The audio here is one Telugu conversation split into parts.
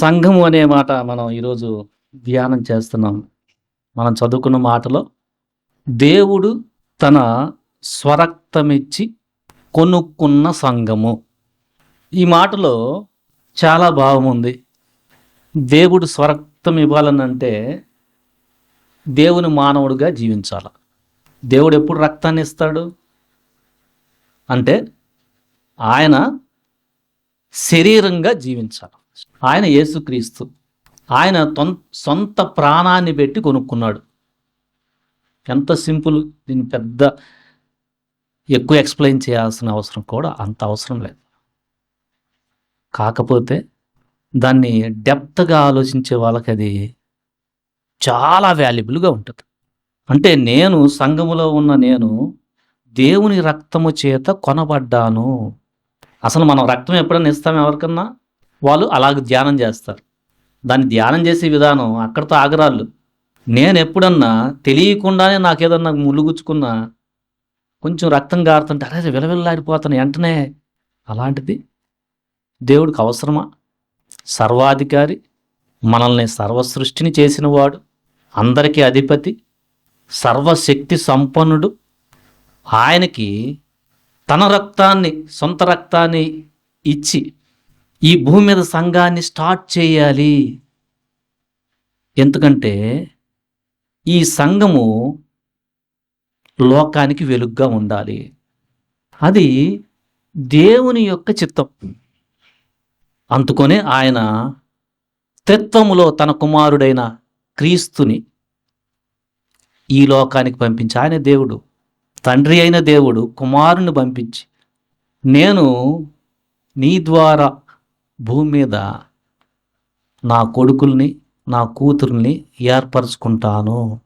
సంఘము అనే మాట మనం ఈరోజు ధ్యానం చేస్తున్నాం. మనం చదువుకున్న మాటలో దేవుడు తన స్వరక్తమిచ్చి కొనుక్కున్న సంఘము. ఈ మాటలో చాలా భావం ఉంది. దేవుడు స్వరక్తం ఇవ్వాలనంటే దేవుని మానవుడిగా జీవించాలి. దేవుడు ఎప్పుడు రక్తాన్ని ఇస్తాడు అంటే ఆయన శరీరంగా జీవించాలి. ఆయన యేసుక్రీస్తు. ఆయన సొంత ప్రాణాన్ని పెట్టి కొనుక్కున్నాడు. ఎంత సింపుల్. దీన్ని పెద్ద ఎక్కువ ఎక్స్ప్లెయిన్ చేయాల్సిన అవసరం కూడా అంత అవసరం లేదు. కాకపోతే దాన్ని డెప్త్గా ఆలోచించే వాళ్ళకి అది చాలా వాల్యుబుల్గా ఉంటుంది. అంటే నేను సంఘములో ఉన్న నేను దేవుని రక్తము చేత కొనబడ్డాను. అసలు మనం రక్తం ఎప్పుడైనా ఇస్తాం ఎవరికన్నా, వాళ్ళు అలాగ ధ్యానం చేస్తారు. దాన్ని ధ్యానం చేసే విధానం అక్కడితో ఆగరాళ్ళు. నేను ఎప్పుడన్నా తెలియకుండానే నాకేదన్నా ములుగుచ్చుకున్నా కొంచెం రక్తం గారుతుంటే అరే విలవిల్లాడిపోతాను వెంటనే. అలాంటిది దేవుడికి అవసరమా? సర్వాధికారి, మనల్ని సర్వసృష్టిని చేసినవాడు, అందరికీ అధిపతి, సర్వశక్తి సంపన్నుడు, ఆయనకి తన రక్తాన్ని, సొంత రక్తాన్ని ఇచ్చి ఈ భూమి మీద సంఘాన్ని స్టార్ట్ చేయాలి. ఎందుకంటే ఈ సంఘము లోకానికి వెలుగుగా ఉండాలి. అది దేవుని యొక్క చిత్తం. అందుకొనే ఆయన త్రిత్వములో తన కుమారుడైన క్రీస్తుని ఈ లోకానికి పంపించి, ఆయన దేవుడు, తండ్రి అయిన దేవుడు కుమారుని పంపించి, నేను నీ ద్వారా భూమి మీద నా కొడుకుల్ని నా కూతుర్ని ఏర్పరచుకుంటాను.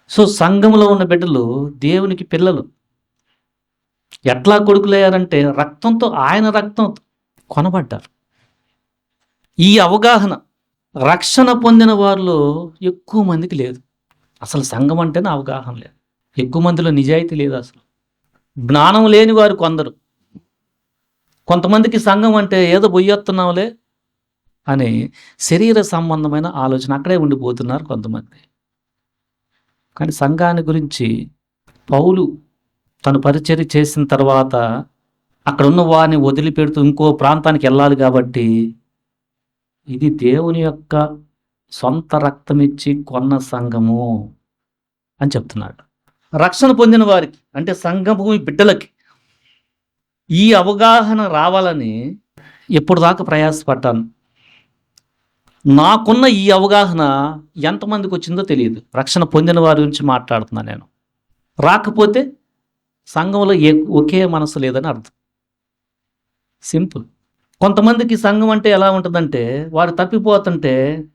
సో సంఘంలో ఉన్న బిడ్డలు దేవునికి పిల్లలు. ఎట్లా కొడుకులయ్యారంటే రక్తంతో, ఆయన రక్తంతో కొనబడ్డారు. ఈ అవగాహన రక్షణ పొందిన వారిలో ఎక్కువ మందికి లేదు. అసలు సంఘం అంటేనే అవగాహన లేదు. ఎక్కువ మందిలో నిజాయితీ లేదు. అసలు జ్ఞానం లేని వారు కొందరు. కొంతమందికి సంఘం అంటే ఏదో బొయ్యొస్తున్నావులే అని శరీర సంబంధమైన ఆలోచన అక్కడే ఉండిపోతున్నారు కొంతమంది. కానీ సంఘాన్ని గురించి పౌలు తను పరిచర్య చేసిన తర్వాత అక్కడ ఉన్న వారిని వదిలిపెడుతూ ఇంకో ప్రాంతానికి వెళ్ళాలి కాబట్టి ఇది దేవుని యొక్క సొంత రక్తమిచ్చి కొన్న సంఘము అని చెప్తున్నాడు. రక్షణ పొందిన వారికి అంటే సంఘము బిడ్డలకి ఈ అవగాహన రావాలని ఎప్పుడు దాకా ప్రయాసపడ్డాను. నాకున్న ఈ అవగాహన ఎంతమందికి వచ్చిందో తెలియదు. రక్షణ పొందిన వారి గురించి మాట్లాడుతున్నా నేను. రాకపోతే సంఘంలో ఒకే మనసు లేదని అర్థం. సింపుల్. కొంతమందికి సంఘం అంటే ఎలా ఉంటుందంటే వాడు తప్పిపోతుంటే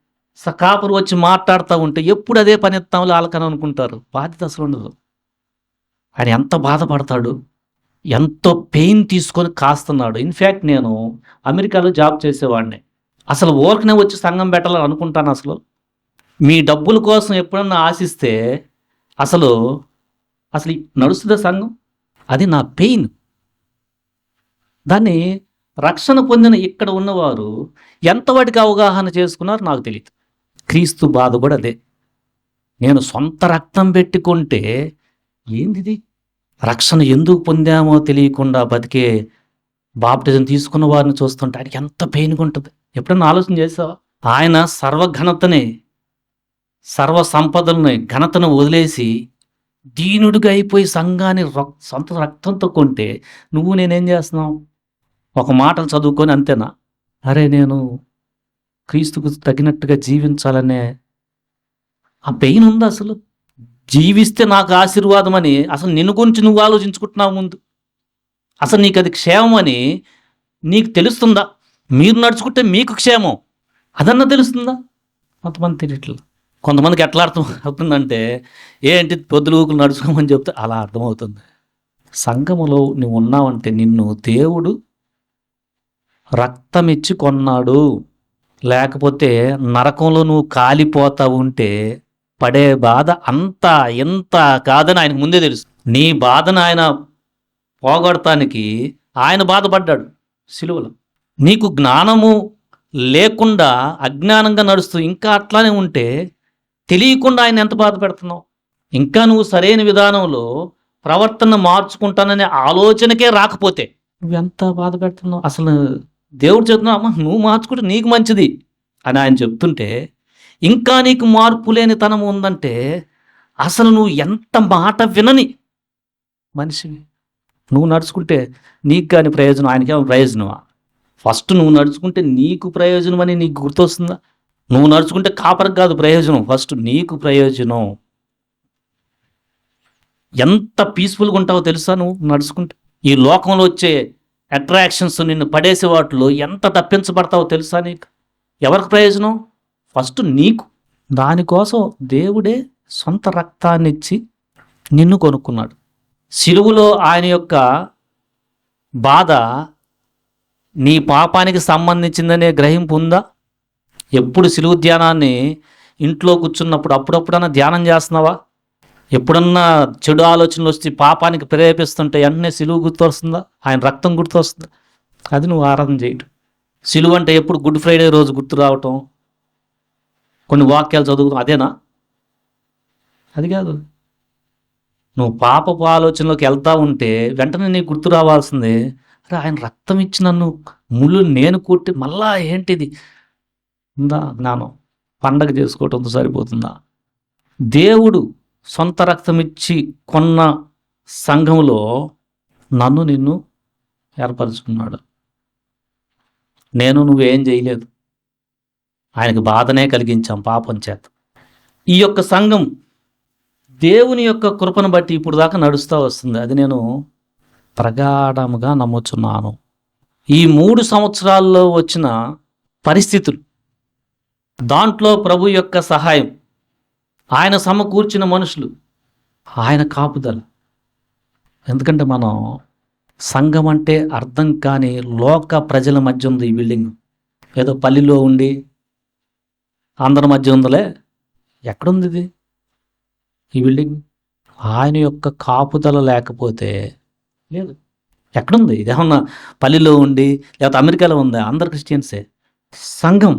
కాపరు వచ్చి మాట్లాడుతూ ఉంటే ఎప్పుడు అదే పని ఎత్తాంలో వాళ్ళకని అనుకుంటారు. బాధ్యత అసలు ఉండదు. ఆయన ఎంత బాధపడతాడు, ఎంతో పెయిన్ తీసుకొని కాస్తున్నాడు. ఇన్ఫ్యాక్ట్ నేను అమెరికాలో జాబ్ చేసేవాడిని. అసలు ఊరికనే వచ్చి సంఘం పెట్టాలని అనుకుంటాను. అసలు మీ డబ్బుల కోసం ఎప్పుడన్నా ఆశిస్తే అసలు నడుస్తుందా సంఘం? అది నా పెయిన్. దాన్ని రక్షణ పొందిన ఇక్కడ ఉన్నవారు ఎంతవాటికి అవగాహన చేసుకున్నారో నాకు తెలియదు. క్రీస్తు బాధ కూడా అదే. నేను సొంత రక్తం పెట్టుకుంటే ఏందిది? రక్షణ ఎందుకు పొందామో తెలియకుండా బతికే బాప్టిజం తీసుకున్న వారిని చూస్తుంటే ఆయనకి ఎంత పెయిన్గా ఉంటుంది. ఎప్పుడన్నా ఆలోచన చేసావా? ఆయన సర్వఘనతని, సర్వ సంపదలని, ఘనతను వదిలేసి దీనుడిగా అయిపోయి సంఘాన్ని సొంత రక్తంతో కొంటే నువ్వు నేనేం చేస్తున్నావు? ఒక మాటలు చదువుకొని అంతేనా? అరే నేను క్రీస్తుకు తగినట్టుగా జీవించాలనే ఆ పెయిన్ ఉందా? అసలు జీవిస్తే నాకు ఆశీర్వాదం అని అసలు నిన్ను గురించి నువ్వు ఆలోచించుకుంటున్నావు ముందు. అసలు నీకు అది క్షేమం అని నీకు తెలుస్తుందా? మీరు నడుచుకుంటే మీకు క్షేమం అదన్నా తెలుస్తుందా? కొంతమంది తెలియట్లేదు. కొంతమందికి ఎట్లా అర్థం అవుతుందంటే ఏంటి పొద్దులూకులు నడుచుకోమని చెప్తే అలా అర్థమవుతుంది. సంఘములో నువ్వు ఉన్నావంటే నిన్ను దేవుడు రక్తమిచ్చి కొన్నాడు. లేకపోతే నరకంలో నువ్వు కాలిపోతా ఉంటే పడే బాధ అంతా ఎంత కాదని ఆయనకు ముందే తెలుసు. నీ బాధను ఆయన పోగొడటానికి ఆయన బాధపడ్డాడు సిలువలో. నీకు జ్ఞానము లేకుండా అజ్ఞానంగా నడుస్తూ ఇంకా అట్లానే ఉంటే తెలియకుండా ఆయన ఎంత బాధ పెడుతున్నావు? ఇంకా నువ్వు సరైన విధానంలో ప్రవర్తన మార్చుకుంటాననే ఆలోచనకే రాకపోతే నువ్వెంత బాధ పెడుతున్నావు? అసలు దేవుడు చెప్తున్నావు, అమ్మ నువ్వు మార్చుకుంటే నీకు మంచిది అని ఆయన చెప్తుంటే, ఇంకా నీకు మార్పు లేని తనం ఉందంటే అసలు నువ్వు ఎంత మాట వినని మనిషివి. నువ్వు నడుచుకుంటే నీకు కానీ ప్రయోజనం, ఆయనకేమో ప్రయోజనమా? ఫస్ట్ నువ్వు నడుచుకుంటే నీకు ప్రయోజనం అని నీకు గుర్తొస్తుందా? నువ్వు నడుచుకుంటే కాపరికి కాదు ప్రయోజనం, ఫస్ట్ నీకు ప్రయోజనం. ఎంత పీస్ఫుల్గా ఉంటావో తెలుసా నువ్వు నడుచుకుంటే? ఈ లోకంలో వచ్చే అట్రాక్షన్స్ నిన్ను పడేసే వాటిలో ఎంత తప్పించబడతావో తెలుసా నీకు? ఎవరికి ప్రయోజనం? ఫస్ట్ నీకు. దానికోసం దేవుడే సొంత రక్తాన్ని ఇచ్చి నిన్ను కొనుక్కున్నాడు. సిలువలో ఆయన యొక్క బాధ నీ పాపానికి సంబంధించిందనే గ్రహింపు ఉందా? ఎప్పుడు సిలువ ధ్యానాన్ని ఇంట్లో కూర్చున్నప్పుడు అప్పుడప్పుడన్నా ధ్యానం చేస్తున్నావా? ఎప్పుడన్నా చెడు ఆలోచనలు వచ్చి పాపానికి ప్రేరేపిస్తుంటే వెంటనే సిలువ గుర్తొస్తుందా? ఆయన రక్తం గుర్తొస్తుందా? అది నువ్వు ఆరాధన చేయటం. సిలువ అంటే ఎప్పుడు గుడ్ ఫ్రైడే రోజు గుర్తు రావటం, కొన్ని వాక్యాలు చదువుతాం, అదేనా? అది కాదు. నువ్వు పాపపు ఆలోచనలోకి వెళ్తా ఉంటే వెంటనే నీకు గుర్తు రావాల్సిందే, అరే ఆయన రక్తం ఇచ్చి నన్ను ముళ్ళు నేను కొట్టి మళ్ళా ఏంటిది ఉందా? జ్ఞానం. పండగ చేసుకోవటంతో సరిపోతుందా? దేవుడు సొంత రక్తం ఇచ్చి కొన్న సంఘంలో నన్ను నిన్ను ఏర్పరచుకున్నాడు. నేను నువ్వేం చేయలేదు, ఆయనకు బాధనే కలిగించాం పాపం చేత. ఈ యొక్క సంఘం దేవుని యొక్క కృపను బట్టి ఇప్పుడు దాకా నడుస్తూ వస్తుంది. అది నేను ప్రగాఢముగా నమ్ముచున్నాను. ఈ 3 సంవత్సరాల్లో వచ్చిన పరిస్థితులు, దాంట్లో ప్రభు యొక్క సహాయం, ఆయన సమకూర్చిన మనుషులు, ఆయన కాపుదల. ఎందుకంటే మనం సంఘం అంటే అర్థం కాని లోక ప్రజల మధ్య ఉంది ఈ బిల్డింగ్. ఏదో పల్లిలో ఉండి అందరి మధ్య ఉందలే. ఎక్కడుంది ఇది ఈ బిల్డింగ్? ఆయన యొక్క కాపుదల లేకపోతే లేదు. ఎక్కడుంది? ఇదేమన్నా పల్లిలో ఉండి లేకపోతే అమెరికాలో ఉందా? అందరు క్రిస్టియన్సే. సంఘం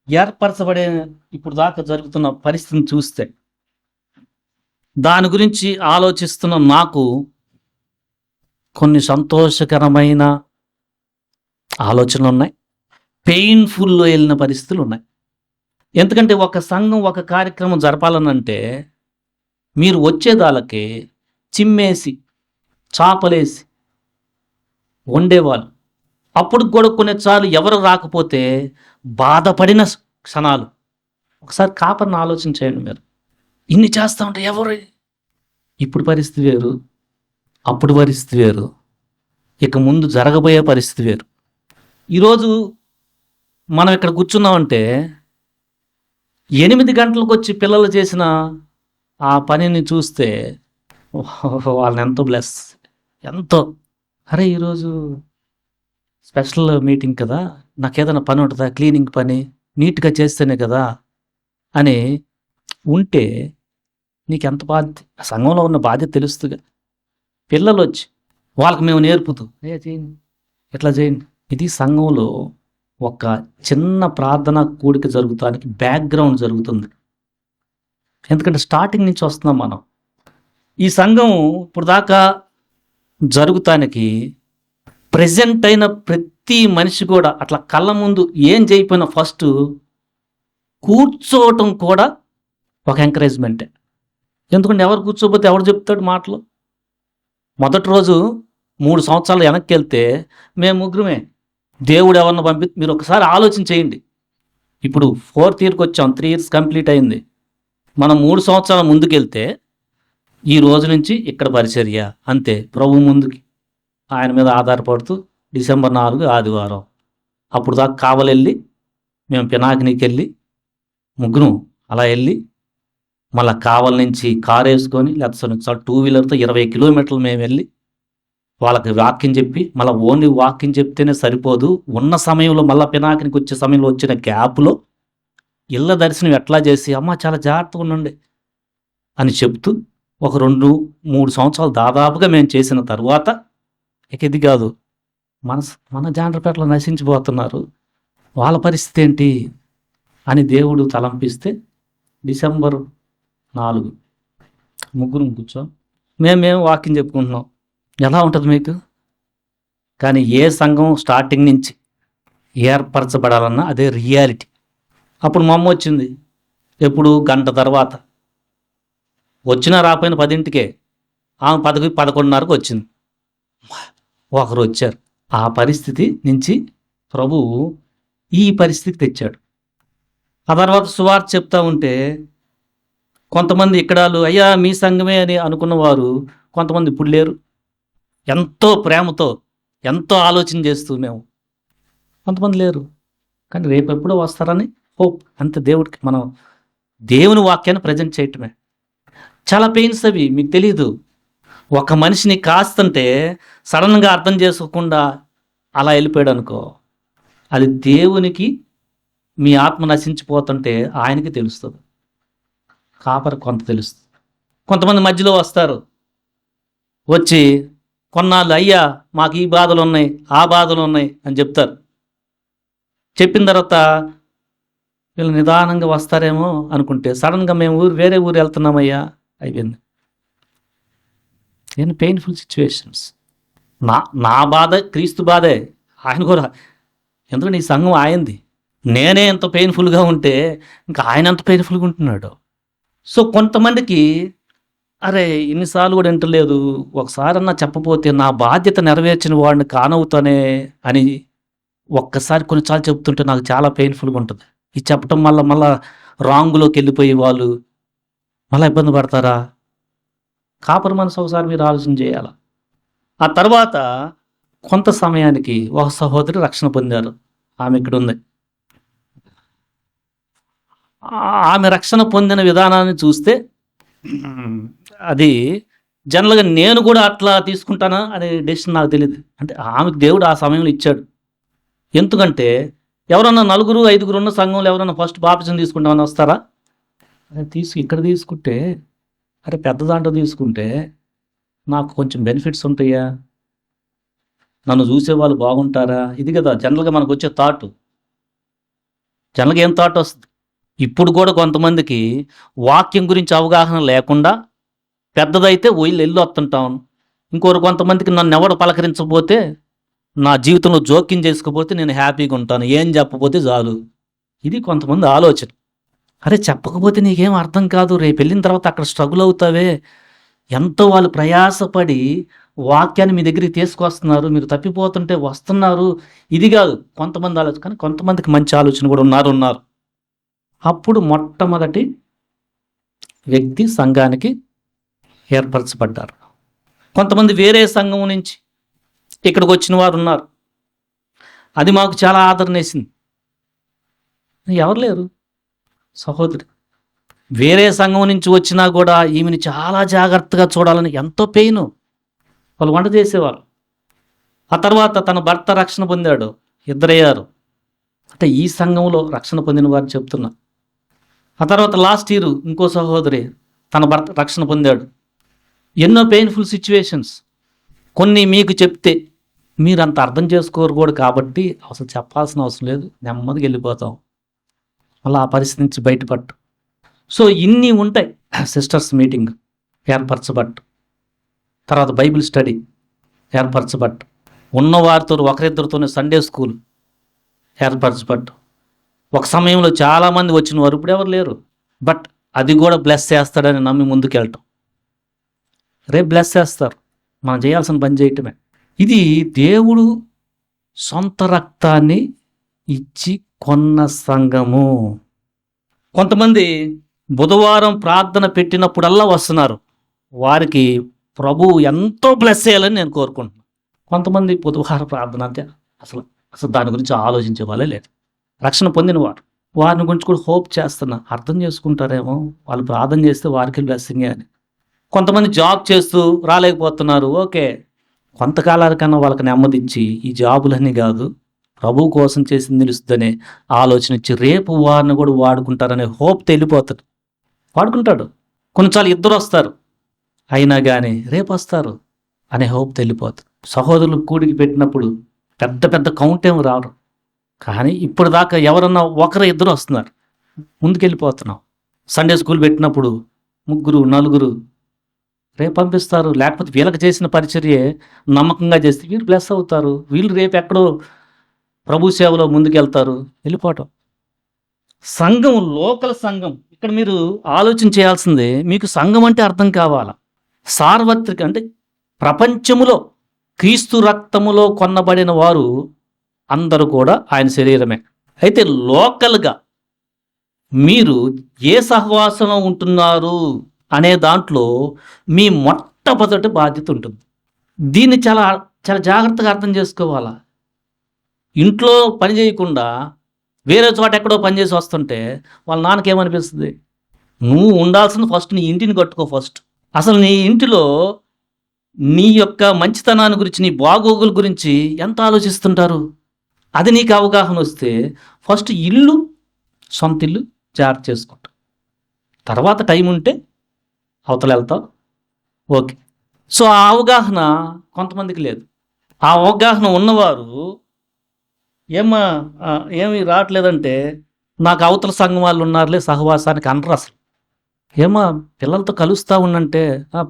ఏర్పరచబడే ఇప్పుడు దాకా జరుగుతున్న పరిస్థితిని చూస్తే దాని గురించి ఆలోచిస్తున్న నాకు కొన్ని సంతోషకరమైన ఆలోచనలు ఉన్నాయి, పెయిన్ఫుల్లో వెళ్ళిన పరిస్థితులు ఉన్నాయి. ఎందుకంటే ఒక సంఘం ఒక కార్యక్రమం జరపాలనంటే మీరు వచ్చేదాళ్ళకి చిమ్మేసి చాపలేసి వండేవాళ్ళు. అప్పుడు కూడా కొన్నిసార్లు ఎవరు రాకపోతే బాధపడిన క్షణాలు. ఒకసారి కాపర్ని ఆలోచన చేయండి మీరు. ఇన్ని చేస్తూ ఉంటే ఎవరు? ఇప్పుడు పరిస్థితి వేరు, అప్పుడు పరిస్థితి వేరు, ఇక ముందు జరగబోయే పరిస్థితి వేరు. ఈరోజు మనం ఇక్కడ కూర్చున్నామంటే 8 గంటలకు వచ్చి పిల్లలు చేసిన ఆ పనిని చూస్తే వాళ్ళని ఎంతో ఎంతో అరే ఈరోజు స్పెషల్ మీటింగ్ కదా, నాకేదైనా పని ఉంటుందా, క్లీనింగ్ పని నీట్గా చేస్తేనే కదా అని ఉంటే నీకు ఎంత బాధ్యత, సంఘంలో ఉన్న బాధ్యత తెలుస్తుంది. పిల్లలు వచ్చి వాళ్ళకి మేము నేర్పుతూ చేయండి, ఎట్లా చేయండి. ఇది సంఘంలో ఒక చిన్న ప్రార్థన కూడిక జరుగుతానికి బ్యాక్గ్రౌండ్ జరుగుతుంది. ఎందుకంటే స్టార్టింగ్ నుంచి వస్తున్నాం మనం. ఈ సంఘం ఇప్పుడు దాకా జరుగుతానికి ప్రెజెంట్ అయిన ప్రతి మనిషి కూడా అట్లా కళ్ళ ముందు ఏం చేయకపోయినా ఫస్ట్ కూర్చోవటం కూడా ఒక ఎంకరేజ్మెంటే. ఎందుకంటే ఎవరు కూర్చోపోతే ఎవరు చెప్తాడు మాటలు? మొదటి రోజు 3 సంవత్సరాలు వెనక్కి వెళ్తే మేము ముగ్గురమే, దేవుడు ఎవరిని మీరు ఒకసారి ఆలోచన చేయండి. ఇప్పుడు 4th ఇయర్కి వచ్చాం, 3 years కంప్లీట్ అయింది. మనం 3 సంవత్సరాల ముందుకెళ్తే ఈ రోజు నుంచి ఇక్కడ పరిచర్య అంతే, ప్రభు ముందుకి ఆయన మీద ఆధారపడుతూ December 4 ఆదివారం. అప్పుడు దాకా కావలెళ్ళి మేము పినాకినికి వెళ్ళి ముగ్గురు అలా వెళ్ళి మళ్ళీ కావల నుంచి కారు వేసుకొని లేకపోతే 2 వీలర్తో 20 కిలోమీటర్లు మేము వెళ్ళి వాళ్ళకి వాక్యం చెప్పి మళ్ళీ ఓన్లీ వాక్యం చెప్తేనే సరిపోదు, ఉన్న సమయంలో మళ్ళీ పినాకినికి వచ్చే సమయంలో వచ్చిన గ్యాప్లో ఇళ్ళ దర్శనం ఎట్లా చేసి అమ్మ చాలా జాగ్రత్తగా ఉండండి అని చెప్తూ ఒక 2-3 సంవత్సరాలు దాదాపుగా మేము చేసిన తర్వాత ఇక ఇది కాదు, మన జాండ్రపేటలో నశించిపోతున్నారు, వాళ్ళ పరిస్థితి ఏంటి అని దేవుడు తలంపిస్తే డిసెంబర్ 4 ముగ్గురం కూర్చో మేము వాకింగ్ చెప్పుకుంటున్నాం. ఎలా ఉంటుంది మీకు? కానీ ఏ సంఘం స్టార్టింగ్ నుంచి ఏర్పరచబడాలన్నా అదే రియాలిటీ. అప్పుడు మా అమ్మ వచ్చింది. ఎప్పుడు? గంట తర్వాత. వచ్చినా రాపోయిన 10ంటికే. ఆమె 11:30కు వచ్చింది. ఒకరు వచ్చారు. ఆ పరిస్థితి నుంచి ప్రభువు ఈ పరిస్థితికి తెచ్చాడు. ఆ తర్వాత సువార్త చెప్తా ఉంటే కొంతమంది ఇక్కడాలు అయ్యా మీ సంఘమే అని అనుకున్నవారు కొంతమంది ఇప్పుడు లేరు. ఎంతో ప్రేమతో ఎంతో ఆలోచన చేస్తూ మేము కొంతమంది లేరు. కానీ రేపు ఎప్పుడో వస్తారని హోప్. అంతే. దేవుడికి మనం దేవుని వాక్యాన్ని ప్రజెంట్ చేయటమే. చాలా పెయిన్స్ అవి మీకు తెలియదు. ఒక మనిషిని కాస్తుంటే సడన్గా అర్థం చేసుకోకుండా అలా వెళ్ళిపోయాడు అనుకో, అది దేవునికి మీ ఆత్మ నశించిపోతుంటే ఆయనకి తెలుస్తుంది. కాపరి కొంత తెలుస్తుంది. కొంతమంది మధ్యలో వస్తారు. వచ్చి కొన్నాళ్ళు అయ్యా మాకు ఈ బాధలు ఉన్నాయి, ఆ బాధలు ఉన్నాయి అని చెప్తారు. చెప్పిన తర్వాత వీళ్ళు నిదానంగా వస్తారేమో అనుకుంటే సడన్గా మేము వేరే ఊరు వెళ్తున్నామయ్యా అయిపోయింది. నేను పెయిన్ఫుల్ సిచ్యువేషన్స్. నా బాధ క్రీస్తు బాధే. ఆయన కూడా, ఎందుకంటే ఈ సంఘం ఆయనది. నేనే ఎంత పెయిన్ఫుల్గా ఉంటే ఇంకా ఆయన ఎంత పెయిన్ఫుల్గా ఉంటున్నాడు. సో కొంతమందికి అరే ఇన్నిసార్లు కూడా వింటలేదు, ఒకసారన్నా చెప్పపోతే నా బాధ్యత నెరవేర్చిన వాడిని కానవుతానే అని ఒక్కసారి కొన్నిసార్లు చెప్తుంటే నాకు చాలా పెయిన్ఫుల్గా ఉంటుంది. ఇది చెప్పటం మళ్ళా రాంగులోకి వెళ్ళిపోయి వాళ్ళు మళ్ళీ ఇబ్బంది పడతారా? కాపరి మనసు ఒకసారి మీరు ఆలోచన చేయాలి. ఆ తర్వాత కొంత సమయానికి ఒక సహోదరి రక్షణ పొందారు. ఆమె ఇక్కడ ఉంది. ఆమె రక్షణ పొందిన విధానాన్ని చూస్తే అది జనరల్గా నేను కూడా అట్లా తీసుకుంటానా అనే డెసిషన్ నాకు తెలియదు. అంటే ఆమెకు దేవుడు ఆ సమయంలో ఇచ్చాడు. ఎందుకంటే ఎవరన్నా 4-5 ఉన్న సంఘంలో ఎవరన్నా ఫస్ట్ బాప్టిజం తీసుకుంటామని వస్తారా? ఇక్కడ తీసుకుంటే అరే పెద్ద దాంట్లో తీసుకుంటే నాకు కొంచెం బెనిఫిట్స్ ఉంటాయా, నన్ను చూసేవాళ్ళు బాగుంటారా, ఇది కదా జనరల్గా మనకు వచ్చే థాట్. జనరల్గా ఏం థాట్ వస్తుంది? ఇప్పుడు కూడా కొంతమందికి వాక్యం గురించి అవగాహన లేకుండా పెద్దదైతే వెళ్ళి వస్తుంటాం. ఇంకొకరు కొంతమందికి నన్ను ఎవడు పలకరించకపోతే, నా జీవితంలో జోక్యం చేసుకోకపోతే నేను హ్యాపీగా ఉంటాను, ఏం చెప్పకపోతే చాలు. ఇది కొంతమంది ఆలోచన. అరే చెప్పకపోతే నీకేం అర్థం కాదు, రేపు వెళ్ళిన తర్వాత అక్కడ స్ట్రగుల్ అవుతావే. ఎంతో వాళ్ళు ప్రయాసపడి వాక్యాన్ని మీ దగ్గరికి తీసుకొస్తున్నారు, మీరు తప్పిపోతుంటే వస్తున్నారు. ఇది కాదు కొంతమంది ఆలోచన. కానీ కొంతమందికి మంచి ఆలోచన కూడా ఉన్నారు. అప్పుడు మొట్టమొదటి వ్యక్తి సంఘానికి ఏర్పరచబడ్డారు. కొంతమంది వేరే సంఘం నుంచి ఇక్కడికి వచ్చిన వారు ఉన్నారు. అది మాకు చాలా ఆదరణ వేసింది. ఎవరు లేరు సహోదరి. వేరే సంఘం నుంచి వచ్చినా కూడా ఈమెని చాలా జాగ్రత్తగా చూడాలని ఎంతో పెయిన్. వాళ్ళు వంట చేసేవారు. ఆ తర్వాత తన భర్త రక్షణ పొందాడు, ఇద్దరయ్యారు. అంటే ఈ సంఘంలో రక్షణ పొందిన వారు చెప్తున్నా. ఆ తర్వాత లాస్ట్ ఇయర్ ఇంకో సహోదరి తన భర్త రక్షణ పొందాడు. ఎన్నో పెయిన్ఫుల్ సిచ్యువేషన్స్. కొన్ని మీకు చెప్తే మీరు అంత అర్థం చేసుకోరు కూడా, కాబట్టి అసలు చెప్పాల్సిన అవసరం లేదు, నెమ్మదిగా వెళ్ళిపోతాం. అలా ఆ పరిస్థితి నుంచి బయటపట్టు. సో ఇన్ని ఉంటాయి. సిస్టర్స్ మీటింగ్ ఏర్పరచబట్టు, తర్వాత బైబిల్ స్టడీ ఏర్పరచబట్టు, ఉన్నవారితో ఒకరిద్దరితోనే సండే స్కూల్ ఏర్పరచబట్టు. ఒక సమయంలో చాలామంది వచ్చిన వారు ఇప్పుడు ఎవరు లేరు. బట్ అది కూడా బ్లెస్ చేస్తాడని నమ్మి ముందుకెళ్ళటం. రేపు బ్లెస్ చేస్తారు, మనం చేయాల్సిన పని చేయటమే. ఇది దేవుడు సొంత రక్తాన్ని ఇచ్చి కొన్న సంఘము. కొంతమంది బుధవారం ప్రార్థన పెట్టినప్పుడల్లా వస్తున్నారు. వారికి ప్రభువు ఎంతో బ్లెస్ చేయాలని నేను కోరుకుంటున్నాను. కొంతమంది బుధవారం ప్రార్థన అంటే అసలు దాని గురించి ఆలోచించే వాళ్ళే లేదు. రక్షణ పొందిన వారిని గురించి కూడా హోప్ చేస్తున్నా, అర్థం చేసుకుంటారేమో, వాళ్ళు ప్రార్థన చేస్తే వారికి బ్లెస్సింగే అని. కొంతమంది జాబ్ చేస్తూ రాలేకపోతున్నారు. ఓకే, కొంతకాలానికన్నా వాళ్ళకి నెమ్మదించి ఈ జాబులన్నీ కాదు, ప్రభు కోసం చేసింది నిలుస్తుందనే ఆలోచన ఇచ్చి రేపు వారిని కూడా వాడుకుంటారనే హోప్ వెళ్ళిపోతాడు. వాడుకుంటాడు. కొన్నిసార్లు ఇద్దరు వస్తారు అయినా కానీ రేపు వస్తారు అనే హోప్ వెళ్ళిపోతారు. సహోదరులు కూడికి పెట్టినప్పుడు పెద్ద పెద్ద కౌంట్ ఏమి రావడం. కానీ ఇప్పుడు దాకా ఎవరన్నా ఒకరు ఇద్దరు వస్తున్నారు, ముందుకెళ్ళిపోతున్నాం. సండే స్కూల్ పెట్టినప్పుడు 3 4 రేపు పంపిస్తారు. లేకపోతే వీళ్ళకి చేసిన పరిచర్యే నమ్మకంగా చేస్తే వీళ్ళు ప్లస్ అవుతారు. వీళ్ళు రేపు ఎక్కడో ప్రభు సేవలో ముందుకెళ్తారు. వెళ్ళిపోవటం. సంఘం, లోకల్ సంఘం. ఇక్కడ మీరు ఆలోచన చేయాల్సిందే, మీకు సంఘం అంటే అర్థం కావాలా. సార్వత్రిక అంటే ప్రపంచములో క్రీస్తు రక్తములో కొన్నబడిన వారు అందరూ కూడా ఆయన శరీరమే. అయితే లోకల్గా మీరు ఏ సహవాసంలో ఉంటున్నారు అనే దాంట్లో మీ మొట్టమొదటి బాధ్యత ఉంటుంది. దీన్ని చాలా చాలా జాగ్రత్తగా అర్థం చేసుకోవాలా. ఇంట్లో పని చేయకుండా వేరే చోట ఎక్కడో పని చేసి వస్తుంటే వాళ్ళ నాన్నకేమనిపిస్తుంది? నువ్వు ఉండాల్సింది ఫస్ట్ నీ ఇంటిని కట్టుకో. ఫస్ట్ అసలు నీ ఇంటిలో నీ యొక్క మంచితనాన్ని గురించి, నీ బాగోగుల గురించి ఎంత ఆలోచిస్తుంటారు? అది నీకు అవగాహన వస్తే ఫస్ట్ ఇల్లు, సొంత ఇల్లు జాగ్రత్త చేసుకుంటావు. తర్వాత టైం ఉంటే అవతల వెళ్తావు. ఓకే. సో ఆ అవగాహన కొంతమందికి లేదు. ఆ అవగాహన ఉన్నవారు ఏమి రావట్లేదంటే, నాకు అవతల సంఘం వాళ్ళు ఉన్నారులే సహవాసానికి అనరు అసలు. పిల్లలతో కలుస్తూ ఉండంటే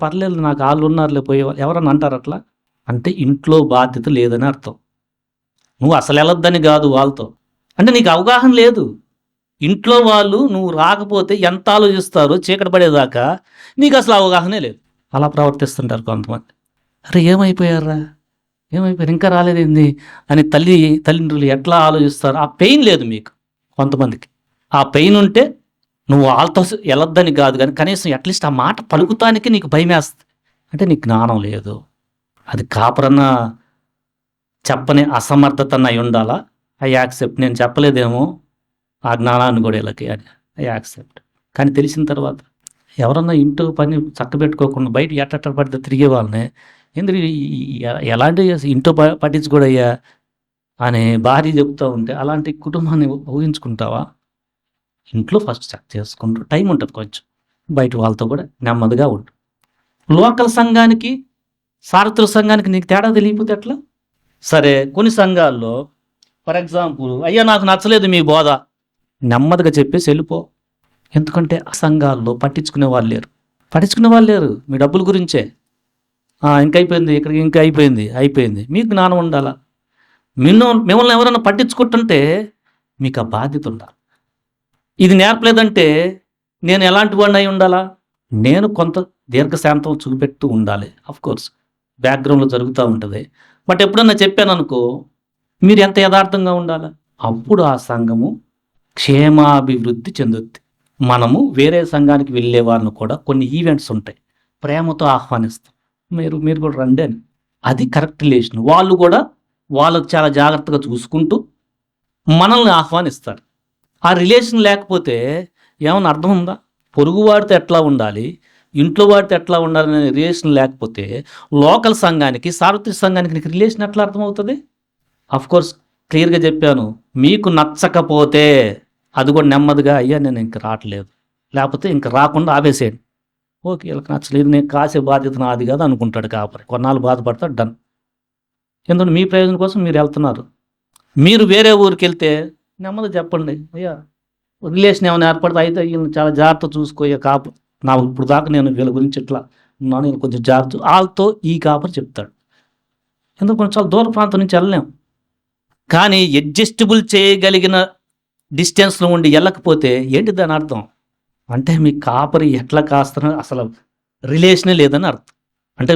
పర్లేదు నాకు వాళ్ళు ఉన్నారులే పోయేవాళ్ళు ఎవరన్నా అంటారు అట్లా. అంటే ఇంట్లో బాధ్యత లేదని అర్థం. నువ్వు అసలు వెళ్ళొద్దని కాదు వాళ్ళతో, అంటే నీకు అవగాహన లేదు. ఇంట్లో వాళ్ళు నువ్వు రాకపోతే ఎంత ఆలోచిస్తారో చీకటి పడేదాకా నీకు అసలు అవగాహనే లేదు. అలా ప్రవర్తిస్తుంటారు కొంతమంది. అరే ఏమైపోయారా, ఏమైపోయారు, ఇంకా రాలేదేంది అని తల్లిదండ్రులు ఎట్లా ఆలోచిస్తారు. ఆ పెయిన్ లేదు మీకు. కొంతమందికి ఆ పెయిన్ ఉంటే నువ్వు వాళ్ళతో వెళ్ళొద్దని కాదు, కానీ కనీసం అట్లీస్ట్ ఆ మాట పలుకుతానికి నీకు భయం వేస్తుంది. అంటే నీకు జ్ఞానం లేదు. అది కాపురన్నా చెప్పని అసమర్థత అయి ఉండాలా. I accept. నేను చెప్పలేదేమో ఆ జ్ఞానాన్ని కూడా వీళ్ళకి అని ఐ యాక్సెప్ట్. కానీ తెలిసిన తర్వాత ఎవరన్నా ఇంట్లో పని చక్కబెట్టుకోకుండా బయట ఎట్ట పడితే తిరిగే వాళ్ళని ఎందుకు ఎలాంటి ఇంట్లో పట్టించుకోడయ్యా అని భార్య చెప్తూ ఉంటే అలాంటి కుటుంబాన్ని ఊహించుకుంటావా? ఇంట్లో ఫస్ట్ చెక్ చేసుకుంటూ టైం ఉంటుంది కొంచెం, బయట వాళ్ళతో కూడా నెమ్మదిగా ఉంటు. లోకల్ సంఘానికి, సార్వత్రిక సంఘానికి నీకు తేడా తెలియకపోతే ఎట్లా? సరే, కొన్ని సంఘాల్లో ఫర్ ఎగ్జాంపుల్, అయ్యా నాకు నచ్చలేదు మీ బోధ, నెమ్మదిగా చెప్పేసి వెళ్ళిపో. ఎందుకంటే ఆ సంఘాల్లో పట్టించుకునే వాళ్ళు లేరు. మీ డబ్బుల గురించే. ఇంకైపోయింది, ఇక్కడికి ఇంకా అయిపోయింది. మీకు జ్ఞానం ఉండాలా. మిమ్మల్ని ఎవరైనా పట్టించుకుంటుంటే మీకు ఆ బాధ్యత ఉండాలి. ఇది నేర్పలేదంటే నేను ఎలాంటి వాడిని అయి ఉండాలా? నేను కొంత దీర్ఘశాంతం చూపెడుతూ ఉండాలి. కోర్స్ బ్యాక్గ్రౌండ్లో జరుగుతూ ఉంటుంది. బట్ ఎప్పుడన్నా చెప్పాను అనుకో, మీరు ఎంత యథార్థంగా ఉండాలా. అప్పుడు ఆ సంఘము క్షేమాభివృద్ధి చెందుద్ది. మనము వేరే సంఘానికి వెళ్ళే వారిని కూడా కొన్ని ఈవెంట్స్ ఉంటాయి, ప్రేమతో ఆహ్వానిస్తాం. మీరు కూడా రండి అని. అది కరెక్ట్ రిలేషన్. వాళ్ళు కూడా వాళ్ళకు చాలా జాగ్రత్తగా చూసుకుంటూ మనల్ని ఆహ్వానిస్తారు. ఆ రిలేషన్ లేకపోతే ఏమన్నా అర్థం ఉందా? పొరుగు వాడితో ఎట్లా ఉండాలి, ఇంట్లో వాడితో ఎట్లా ఉండాలనే రిలేషన్ లేకపోతే లోకల్ సంఘానికి, సార్వత్రిక సంఘానికి నీకు రిలేషన్ ఎట్లా అర్థమవుతుంది? కోర్స్ క్లియర్గా చెప్పాను. మీకు నచ్చకపోతే అది కూడా నెమ్మదిగా, అయ్యా నేను ఇంక రావట్లేదు, లేకపోతే ఇంక రాకుండా ఆపేసేయండి. ఓకే, వీళ్ళకి నచ్చలేదు, నేను కాసే బాధ్యత నాది కాదు అనుకుంటాడు కాపరి. కొన్నాళ్ళు బాధపడతాడు, డన్. ఎందుకంటే మీ ప్రయోజనం కోసం మీరు వెళ్తున్నారు. మీరు వేరే ఊరికి వెళ్తే నెమ్మది చెప్పండి, అయ్యా రిలేషన్ ఏమైనా ఏర్పడితే అయితే వీళ్ళని చాలా జాగ్రత్త చూసుకోయా కాపు, నాకు ఇప్పుడు దాకా నేను వీళ్ళ గురించి ఇట్లా ఉన్నాను, నేను కొంచెం జాగ్రత్త. వాళ్ళతో ఈ కాపరి చెప్తాడు. ఎందుకు కొంచెం చాలా దూర ప్రాంతం నుంచి వెళ్ళలేం. కానీ అడ్జస్టబుల్ చేయగలిగిన డిస్టెన్స్లో ఉండి వెళ్ళకపోతే ఏంటి దాని అర్థం? అంటే మీ కాపరి ఎట్లా కాస్తున్నా అసలు రిలేషనే లేదని అర్థం. అంటే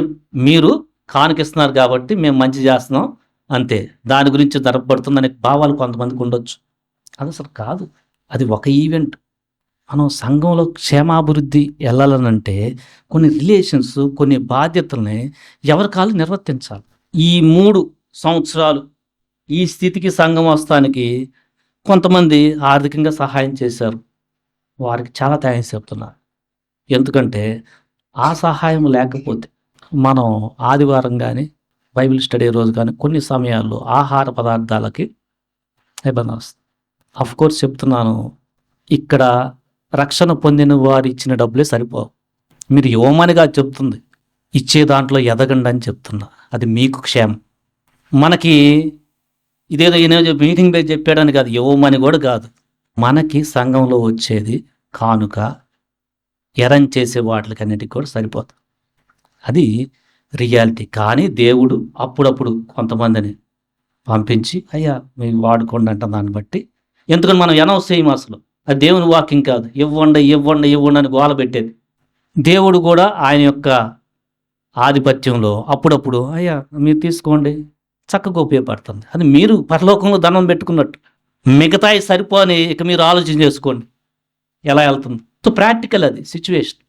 మీరు కానుకిస్తున్నారు కాబట్టి మేము మంచి చేస్తున్నాం అంతే, దాని గురించి జరపబడుతుందనే భావాలు కొంతమందికి ఉండొచ్చు. అది అసలు కాదు. అది ఒక ఈవెంట్. మనం సంఘంలో క్షేమాభివృద్ధి వెళ్ళాలనంటే కొన్ని రిలేషన్స్, కొన్ని బాధ్యతల్ని ఎవరి కాళ్ళు నిర్వర్తించాలి. ఈ 3 సంవత్సరాలు ఈ స్థితికి సంఘం వస్తానికి కొంతమంది ఆర్థికంగా సహాయం చేశారు. వారికి చాలా థ్యాంక్స్ చెప్తున్నారు. ఎందుకంటే ఆ సహాయం లేకపోతే మనం ఆదివారం కానీ, బైబిల్ స్టడీ రోజు కానీ కొన్ని సమయాల్లో ఆహార పదార్థాలకి ఇబ్బంది వస్తుంది. కోర్స్ చెప్తున్నాను, ఇక్కడ రక్షణ పొందిన వారు ఇచ్చిన డబ్బులే సరిపోవు. మీరు ఇవ్వమనిగా చెప్తుంది, ఇచ్చే దాంట్లో ఎదగండి అని చెప్తున్నా. అది మీకు క్షేమం. మనకి ఇదేదో ఈయన మీటింగ్ పేరు చెప్పాడని కాదు, ఇవ్వమని కూడా కాదు. మనకి సంఘంలో వచ్చేది కానుక ఎరం చేసే వాటికన్నిటికి కూడా సరిపోతుంది. అది రియాలిటీ. కానీ దేవుడు అప్పుడప్పుడు కొంతమందిని పంపించి అయ్యా మీరు వాడుకోండి అంట. దాన్ని బట్టి ఎందుకని మనం అనౌన్స్ చేయము అసలు. అది దేవుని వాక్యం కాదు. ఇవ్వండి ఇవ్వండి ఇవ్వండి అని గోల పెట్టేది. దేవుడు కూడా ఆయన యొక్క ఆధిపత్యంలో అప్పుడప్పుడు అయ్యా మీరు తీసుకోండి, చక్కగా ఉపయోగపడుతుంది. అది మీరు పరలోకంలో ధనం పెట్టుకున్నట్టు. మిగతాయి సరిపోని ఇక మీరు ఆలోచన చేసుకోండి ఎలా వెళ్తుంది. సో ప్రాక్టికల్ అది సిచ్యువేషన్.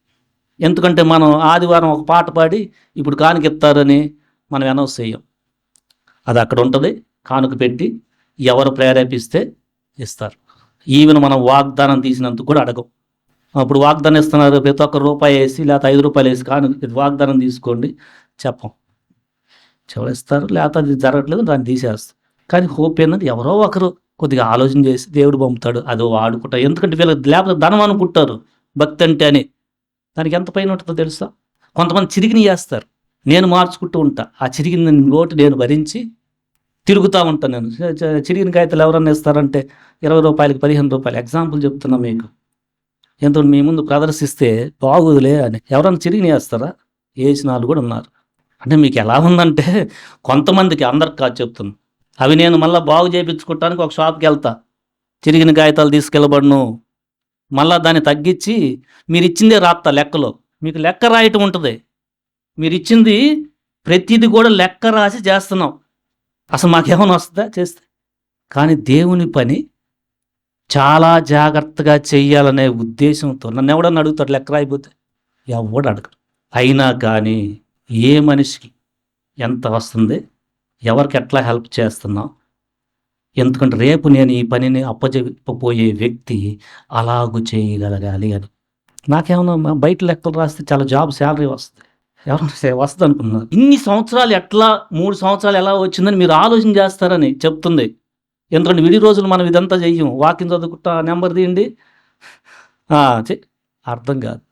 ఎందుకంటే మనం ఆదివారం ఒక పాట పాడి ఇప్పుడు కానుక ఇస్తారని మనం అనౌన్స్ చేయం. అది అక్కడ ఉంటుంది. కానుక పెట్టి ఎవరు ప్రేరేపిస్తే ఇస్తారు. ఈవెన్ మనం వాగ్దానం తీసినందుకు కూడా అడగం. అప్పుడు వాగ్దానం ఇస్తున్నారు, ప్రతి ఒక్క రూపాయి వేసి లేకపోతే 5 రూపాయలు వేసి కానుక వాగ్దానం తీసుకోండి చెప్పం. చివరి ఇస్తారు, లేకపోతే అది జరగట్లేదు దాన్ని తీసేస్తారు. కానీ హోప్ ఏంటంటే ఎవరో ఒకరు కొద్దిగా ఆలోచన చేసి దేవుడు పంపుతాడు, అది వాడుకుంటారు. ఎందుకంటే వీళ్ళకి లేకపోతే ధనం అనుకుంటారు భక్తి అంటే అని. దానికి ఎంత పైన ఉంటుందో తెలుసా? కొంతమంది చిరిగిని చేస్తారు, నేను మార్చుకుంటూ ఉంటా. ఆ చిరిగిన నోటు నేను భరించి తిరుగుతూ ఉంటాను. నేను చిరిగిన కాగితాలు ఎవరన్నా ఇస్తారంటే 20 రూపాయలకి 15 రూపాయలు. ఎగ్జాంపుల్ చెప్తున్నా మీకు. ఎంతో మీ ముందు ప్రదర్శిస్తే బాగుందిలే అని ఎవరన్నా చిరిగిని వేస్తారా? వేసిన వాళ్ళు కూడా ఉన్నారు. అంటే మీకు ఎలా ఉందంటే కొంతమందికి, అందరికి కాదు చెప్తుంది. అవి నేను మళ్ళీ బాగు చేయించుకోవటానికి ఒక షాప్కి వెళ్తా, చిరిగిన కాగితాలు తీసుకెళ్ళబడను, మళ్ళీ దాన్ని తగ్గించి మీరు ఇచ్చిందే రాస్తా లెక్కలో. మీకు లెక్క రాయటం ఉంటుంది. మీరు ఇచ్చింది ప్రతిదీ కూడా లెక్క రాసి చేస్తున్నాం. అసలు మాకేమైనా వస్తుందా చేస్తే? కానీ దేవుని పని చాలా జాగ్రత్తగా చెయ్యాలనే ఉద్దేశంతో నన్ను ఎవడన్నా అడుగుతాడు లెక్క రాయిపోతే? ఎవడు అడగడు. అయినా కానీ ఏ మనిషికి ఎంత వస్తుంది, ఎవరికి ఎట్లా హెల్ప్ చేస్తున్నాం, ఎందుకంటే రేపు నేను ఈ పనిని అప్పచెప్పబోయే వ్యక్తి అలాగూ చేయగలగాలి అని. నాకేమన్నా బయట లెక్కలు రాస్తే చాలా జాబ్ శాలరీ వస్తుంది, ఎవరైనా వస్తుంది అనుకున్నారు. ఇన్ని సంవత్సరాలు ఎట్లా 3 సంవత్సరాలు ఎలా వచ్చిందని మీరు ఆలోచన చేస్తారని చెప్తుంది. ఎందుకంటే విడి రోజులు మనం ఇదంతా చెయ్యం. వాకింగ్ చదువుకుంటా నెంబర్ తీయండి అర్థం కాదు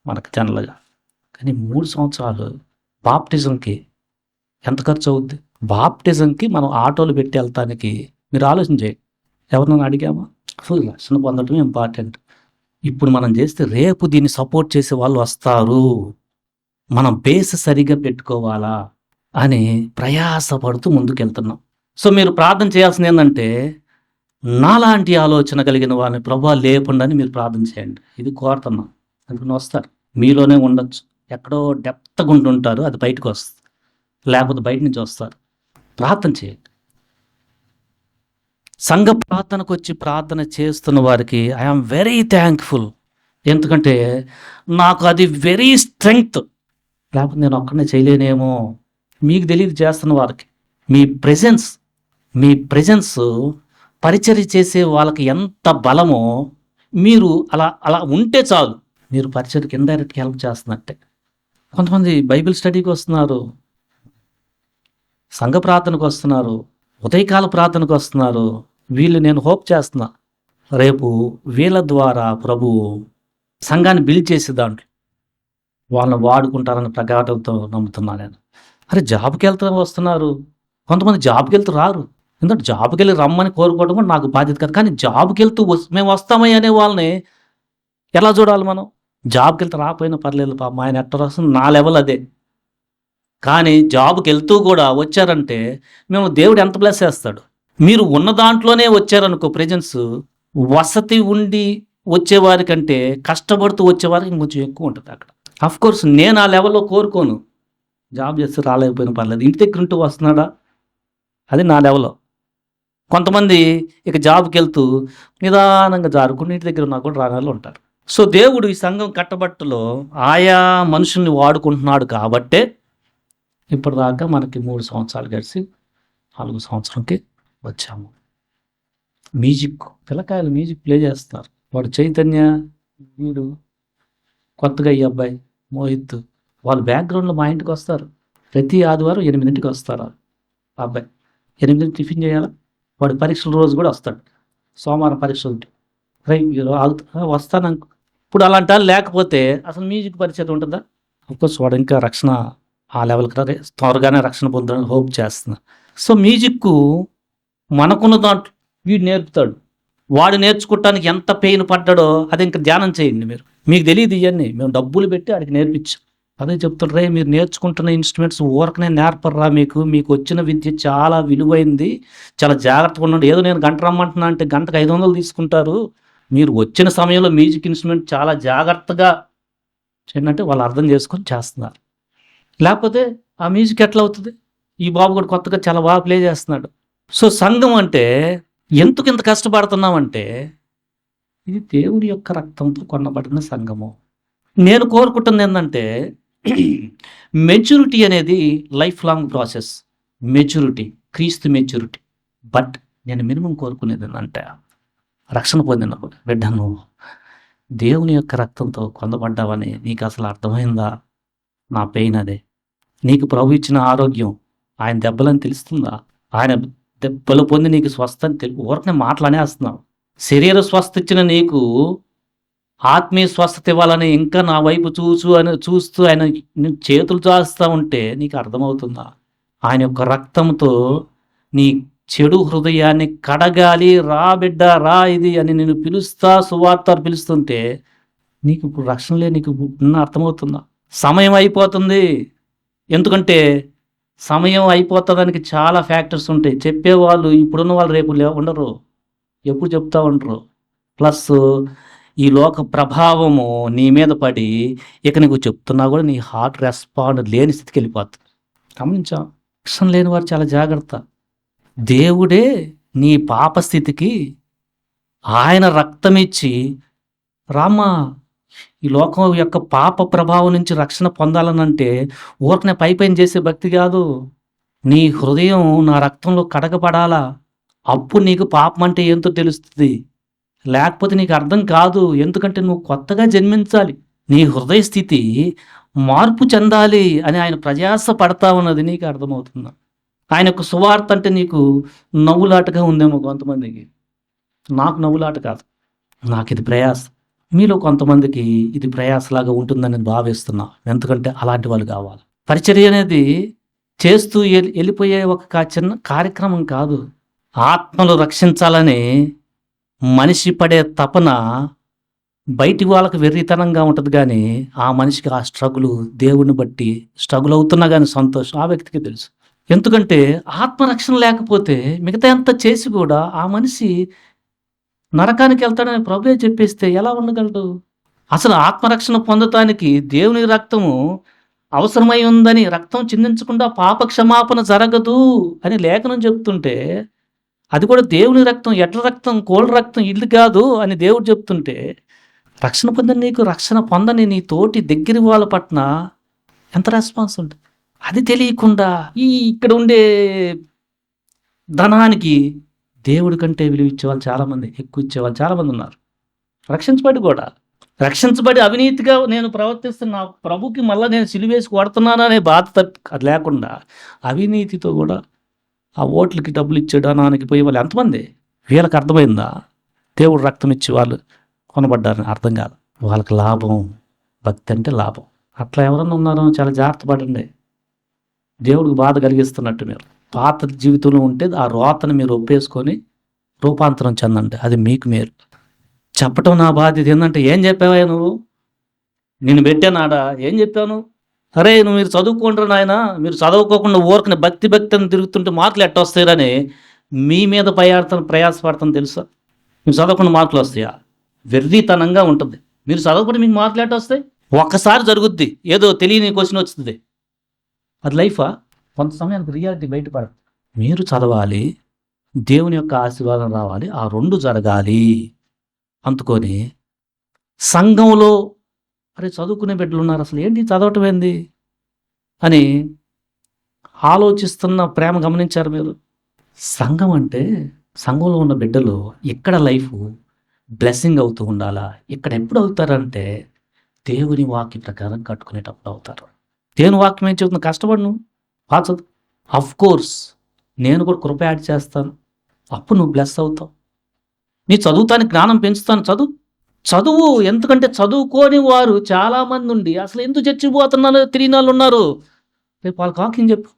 మనకు జనరల్గా. కానీ 3 సంవత్సరాలు బాప్టిజంకి ఎంత ఖర్చు అవుద్ది? బాప్టిజంకి మనం ఆటోలు పెట్టి వెళ్తానికి మీరు ఆలోచన చేయండి. ఎవరినైనా అడిగామా? ఫుల్ రక్షణ పొందడం ఇంపార్టెంట్. ఇప్పుడు మనం చేస్తే రేపు దీన్ని సపోర్ట్ చేసే వాళ్ళు వస్తారు. మనం బేస్ సరిగా పెట్టుకోవాలా అని ప్రయాసపడుతూ ముందుకెళ్తున్నాం. సో మీరు ప్రార్థన చేయాల్సింది ఏంటంటే, నాలాంటి ఆలోచన కలిగిన వారిని ప్రభువా లేపండి అని మీరు ప్రార్థన చేయండి. ఇది కోరుతున్నాం. అందుకని వస్తారు. మీలోనే ఉండొచ్చు, ఎక్కడో డెప్త్గా ఉంటుంటారు, అది బయటకు వస్తుంది. లేకపోతే బయట నుంచి వస్తారు. ప్రార్థన చేయండి. సంఘ ప్రార్థనకు వచ్చి ప్రార్థన చేస్తున్న వారికి ఐఎమ్ వెరీ థ్యాంక్ఫుల్. ఎందుకంటే నాకు అది వెరీ స్ట్రెంగ్త్. లేకపోతే నేను ఒక్కడనే చేయలేనేమో. మీకు తెలియదు చేస్తున్న వారికి మీ ప్రెజెన్స్ పరిచర్య చేసే వాళ్ళకి ఎంత బలమో. మీరు అలా ఉంటే చాలు, మీరు పరిచర్యకి ఇండైరెక్ట్గా హెల్ప్ చేస్తున్నట్టే. కొంతమంది బైబిల్ స్టడీకి వస్తున్నారు, సంఘ ప్రార్థనకు వస్తున్నారు, ఉదయకాల ప్రార్థనకు వస్తున్నారు. వీళ్ళు నేను హోప్ చేస్తున్నా రేపు వీళ్ళ ద్వారా ప్రభు సంఘాన్ని బిల్డ్ చేసే దాంట్లో వాళ్ళని వాడుకుంటారని ప్రగాఢంతో నమ్ముతున్నాను నేను. అరే జాబ్కి వెళ్తూ వస్తున్నారు, కొంతమంది జాబ్కి వెళ్తూ రారు. ఎందుకంటే జాబ్కి వెళ్ళి రమ్మని కోరుకోవడం కూడా నాకు బాధ్యత కాదు. కానీ జాబ్కి వెళ్తూ మేము వస్తామని అనే వాళ్ళని ఎలా చూడాలి మనం? జాబ్కి వెళ్తే రాకపోయినా పర్లేదు, పాప ఆయన ఎట్ట వస్తుంది, నా లెవెల్ అదే. కానీ జాబ్కి వెళ్తూ కూడా వచ్చారంటే మేము దేవుడు ఎంత బ్లెస్ చేస్తాడు. మీరు ఉన్న దాంట్లోనే వచ్చారనుకో, ప్రెజెన్స్ వసతి ఉండి వచ్చేవారి కంటే కష్టపడుతూ వచ్చేవారికి కొంచెం ఎక్కువ ఉంటుంది అక్కడ. అఫ్కోర్స్ నేను ఆ లెవెల్లో కోరుకోను, జాబ్ చేస్తే రాలేకపోయినా పర్లేదు, ఇంటి దగ్గర ఉంటూ వస్తున్నాడా, అది నా లెవెల్లో. కొంతమంది ఇక జాబ్కి వెళ్తూ నిదానంగా జారుకుని ఇంటి దగ్గర ఉన్నా కూడా రాగాలు ఉంటారు. సో దేవుడు ఈ సంఘం కట్టబట్టలో ఆయా మనుషుల్ని వాడుకుంటున్నాడు కాబట్టే ఇప్పటిదాకా మనకి 3 సంవత్సరాలు గడిచి 4 సంవత్సరంకి వచ్చాము. పిల్లకాయలు మ్యూజిక్ ప్లే చేస్తున్నారు. వాడు చైతన్య, వీడు కొత్తగా ఈ అబ్బాయి మోహిత్, వాళ్ళు బ్యాక్గ్రౌండ్లో మా ఇంటికి వస్తారు. ప్రతి ఆదివారం 8ంటికి వస్తారు. ఆ అబ్బాయి 8ంటికి టిఫిన్ చేయాలా, వాడి పరీక్షల రోజు కూడా వస్తాడు. సోమవారం పరీక్షలు ఉంటాయి, వస్తాను. ఇప్పుడు అలాంటి వాళ్ళు లేకపోతే అసలు మ్యూజిక్ పరిచయం ఉంటుందా? అఫ్కోర్స్ వాడు ఇంకా రక్షణ ఆ లెవెల్కి త్వరగానే రక్షణ పొందాలని హోప్ చేస్తున్నా. సో మ్యూజిక్ మనకున్న దాంట్లో వీడు నేర్పుతాడు. వాడు నేర్చుకోవటానికి ఎంత పెయిన్ పడ్డాడో అది ఇంకా ధ్యానం చేయండి మీరు. మీకు తెలియదు ఇవన్నీ, మేము డబ్బులు పెట్టి వాడికి నేర్పించాం. అదే చెప్తుండ్రే, మీరు నేర్చుకుంటున్న ఇన్స్ట్రుమెంట్స్ ఊరకనే నేర్పర్రా, మీకు వచ్చిన విద్య చాలా విలువైంది, చాలా జాగ్రత్తగా ఉండండి. ఏదో నేను గంట రమ్మంటున్నా అంటే గంటకు 500 తీసుకుంటారు. మీరు వచ్చిన సమయంలో మ్యూజిక్ ఇన్స్ట్రుమెంట్ చాలా జాగ్రత్తగా చేయండి వాళ్ళు అర్థం చేసుకొని చేస్తున్నారు. లేకపోతే ఆ మ్యూజిక్ ఎట్లా అవుతుంది? ఈ బాబు కూడా కొత్తగా చాలా బాగా ప్లే చేస్తున్నాడు. సో సంఘం అంటే ఎందుకు ఇంత కష్టపడుతున్నామంటే ఇది దేవుడి యొక్క రక్తంతో కొనబడిన సంఘము. నేను కోరుకుంటుంది ఏంటంటే మెచ్యూరిటీ అనేది లైఫ్ లాంగ్ ప్రాసెస్. మెచ్యూరిటీ, క్రీస్తు మెచ్యూరిటీ. బట్ నేను మినిమం కోరుకునేది ఏంటంటే రక్షణ పొందిన బిడ్డను దేవుని యొక్క రక్తంతో పొందబడ్డావని నీకు అసలు అర్థమైందా? నా పెయిన్ అదే. నీకు ప్రభు ఇచ్చిన ఆరోగ్యం ఆయన దెబ్బలని తెలుస్తుందా? ఆయన దెబ్బలు పొంది నీకు స్వస్థ అని ఊరకనే మాటలనేస్తున్నావు. శరీర స్వస్థ ఇచ్చిన నీకు ఆత్మీయ స్వస్థత ఇవ్వాలని ఇంకా నా వైపు చూస్తూ ఆయన చేతులు చాస్తూ ఉంటే నీకు అర్థమవుతుందా? ఆయన యొక్క రక్తంతో నీ చెడు హృదయాన్ని కడగాలి. రా బిడ్డ రా ఇది అని నేను పిలుస్తా, సువార్త పిలుస్తుంటే నీకు ఇప్పుడు రక్షణలే నీకు అర్థమవుతుందా? సమయం అయిపోతుంది. ఎందుకంటే సమయం అయిపోతుందానికి చాలా ఫ్యాక్టర్స్ ఉంటాయి. చెప్పేవాళ్ళు ఇప్పుడున్న వాళ్ళు రేపు ఉండరు, ఎప్పుడు చెప్తా ఉండరు. ప్లస్ ఈ లోక ప్రభావము నీ మీద పడి ఇక నీకు చెప్తున్నా కూడా నీ హార్ట్ రెస్పాండ్ లేని స్థితికి వెళ్ళిపోతుంది. గమనించా? రక్షణ లేని వారు చాలా జాగ్రత్త. దేవుడే నీ పాప స్థితికి ఆయన రక్తం ఇచ్చి రామా ఈ లోకం యొక్క పాప ప్రభావం నుంచి రక్షణ పొందాలనంటే ఊరకనే పైపైన చేసే భక్తి కాదు. నీ హృదయం నా రక్తంలో కడగబడాలా. అప్పుడు నీకు పాపం అంటే ఏంటో తెలుస్తుంది. లేకపోతే నీకు అర్థం కాదు. ఎందుకంటే నువ్వు కొత్తగా జన్మించాలి. నీ హృదయ స్థితి మార్పు చెందాలి అని ఆయన ప్రయాస పడతా ఉన్నది నీకు అర్థమవుతుందా? ఆయన యొక్క సువార్త అంటే నీకు నవ్వులాటగా ఉందేమో కొంతమందికి. నాకు నవ్వులాట కాదు, నాకు ఇది ప్రయాస. మీలో కొంతమందికి ఇది ప్రయాసలాగా ఉంటుందని నేను భావిస్తున్నా. ఎందుకంటే అలాంటి వాళ్ళు కావాలి. పరిచర్య అనేది చేస్తూ వెళ్ళిపోయే ఒక చిన్న కార్యక్రమం కాదు. ఆత్మలు రక్షించాలని మనిషి పడే తపన బయటి వాళ్ళకి వెర్రితనంగా ఉంటుంది, కానీ ఆ మనిషికి ఆ స్ట్రగుల్ దేవుని బట్టి స్ట్రగుల్ అవుతున్నా కానీ సంతోషం ఆ వ్యక్తికి తెలుసు. ఎందుకంటే ఆత్మరక్షణ లేకపోతే మిగతా ఎంత చేసి కూడా ఆ మనిషి నరకానికి వెళ్తాడని ప్రభువే చెప్పేస్తే ఎలా ఉండగలడు? అసలు ఆత్మరక్షణ పొందటానికి దేవుని రక్తము అవసరమై ఉందని, రక్తం చిందించకుండా పాప క్షమాపణ జరగదు అని లేఖనం చెప్తుంటే, అది కూడా దేవుని రక్తం, ఎడ్ల రక్తం, కోళ్ళ రక్తం ఇల్లు కాదు అని దేవుడు చెప్తుంటే, రక్షణ పొందని నీకు రక్షణ పొందని నీ తోటి దగ్గర వాళ్ళ పట్ల ఎంత రెస్పాన్స్ ఉంటుంది? అది తెలియకుండా ఇక్కడ ఉండే ధనానికి దేవుడి కంటే విలువ ఇచ్చేవాళ్ళు చాలామంది, ఎక్కువ ఇచ్చేవాళ్ళు చాలామంది ఉన్నారు. రక్షించబడి అవినీతిగా నేను ప్రవర్తిస్తున్న ప్రభుకి మళ్ళీ నేను సిలువేసి కొడుతున్నాను అనే బాధ లేకుండా అవినీతితో కూడా ఆ ఓట్లకి డబ్బులు ఇచ్చే ధనానికి పోయే వాళ్ళు ఎంతమంది? వీళ్ళకి అర్థమైందా దేవుడు రక్తం ఇచ్చి వాళ్ళు కొనబడ్డారని? అర్థం కాదు. వాళ్ళకి లాభం, భక్తి అంటే లాభం. అట్లా ఎవరన్నా ఉన్నారో చాలా జాగ్రత్త పడండి. దేవుడికి బాధ కలిగిస్తున్నట్టు మీరు పాత జీవితంలో ఉంటే ఆ రోతను మీరు ఒప్పేసుకొని రూపాంతరం చెందండి. అది మీకు మేలు. చెప్పటం నా బాధ్యత. ఏంటంటే ఏం చెప్పావా నువ్వు? నేను పెట్టానాడా? ఏం చెప్పాను? అరే మీరు చదువుకోండి నాయన, మీరు చదువుకోకుండా ఊరకని భక్తి అని తిరుగుతుంటే మార్కులు ఎట్ట వస్తాయని మీ మీద ప్రయాసపడతాను తెలుసా? మీరు చదవకుండా మార్కులు వస్తాయా? వెర్రితనంగా ఉంటుంది. మీరు చదవకుండా మీకు మార్కులు ఎట్ట వస్తాయి? ఒక్కసారి జరుగుద్ది, ఏదో తెలియని క్వశ్చన్ వస్తుంది. అది లైఫా? కొంత సమయానికి రియాలిటీ బయటపడదు. మీరు చదవాలి, దేవుని యొక్క ఆశీర్వాదం రావాలి, ఆ రెండు జరగాలి అందుకొని సంఘంలో అరే చదువుకునే బిడ్డలు ఉన్నారు, అసలు ఏంటి చదవటం ఏంది అని ఆలోచిస్తున్న ప్రేమ గమనించారు మీరు? సంఘం అంటే సంఘంలో ఉన్న బిడ్డలు ఇక్కడ లైఫ్ బ్లెస్సింగ్ అవుతూ ఉండాలా. ఇక్కడ ఎప్పుడు అవుతారంటే దేవుని వాక్యం ప్రకారం కట్టుకునేటప్పుడు అవుతారు. దేవుని వాక్యం ఏం చెబుతున్నా? కష్టపడు, నువ్వు బాగా చదువు. అఫ్ కోర్స్ నేను కూడా కృప యాడ్ చేస్తాను, అప్పుడు నువ్వు బ్లెస్ అవుతావు. నీ చదువుతానికి జ్ఞానం పెంచుతాను, చదువు. ఎందుకంటే చదువుకోని వారు చాలామంది ఉండి అసలు ఎందుకు చచ్చిపోతున్నారో తెలియని వాళ్ళు ఉన్నారు. రేపు వాళ్ళకి వాక్యం చెప్పు.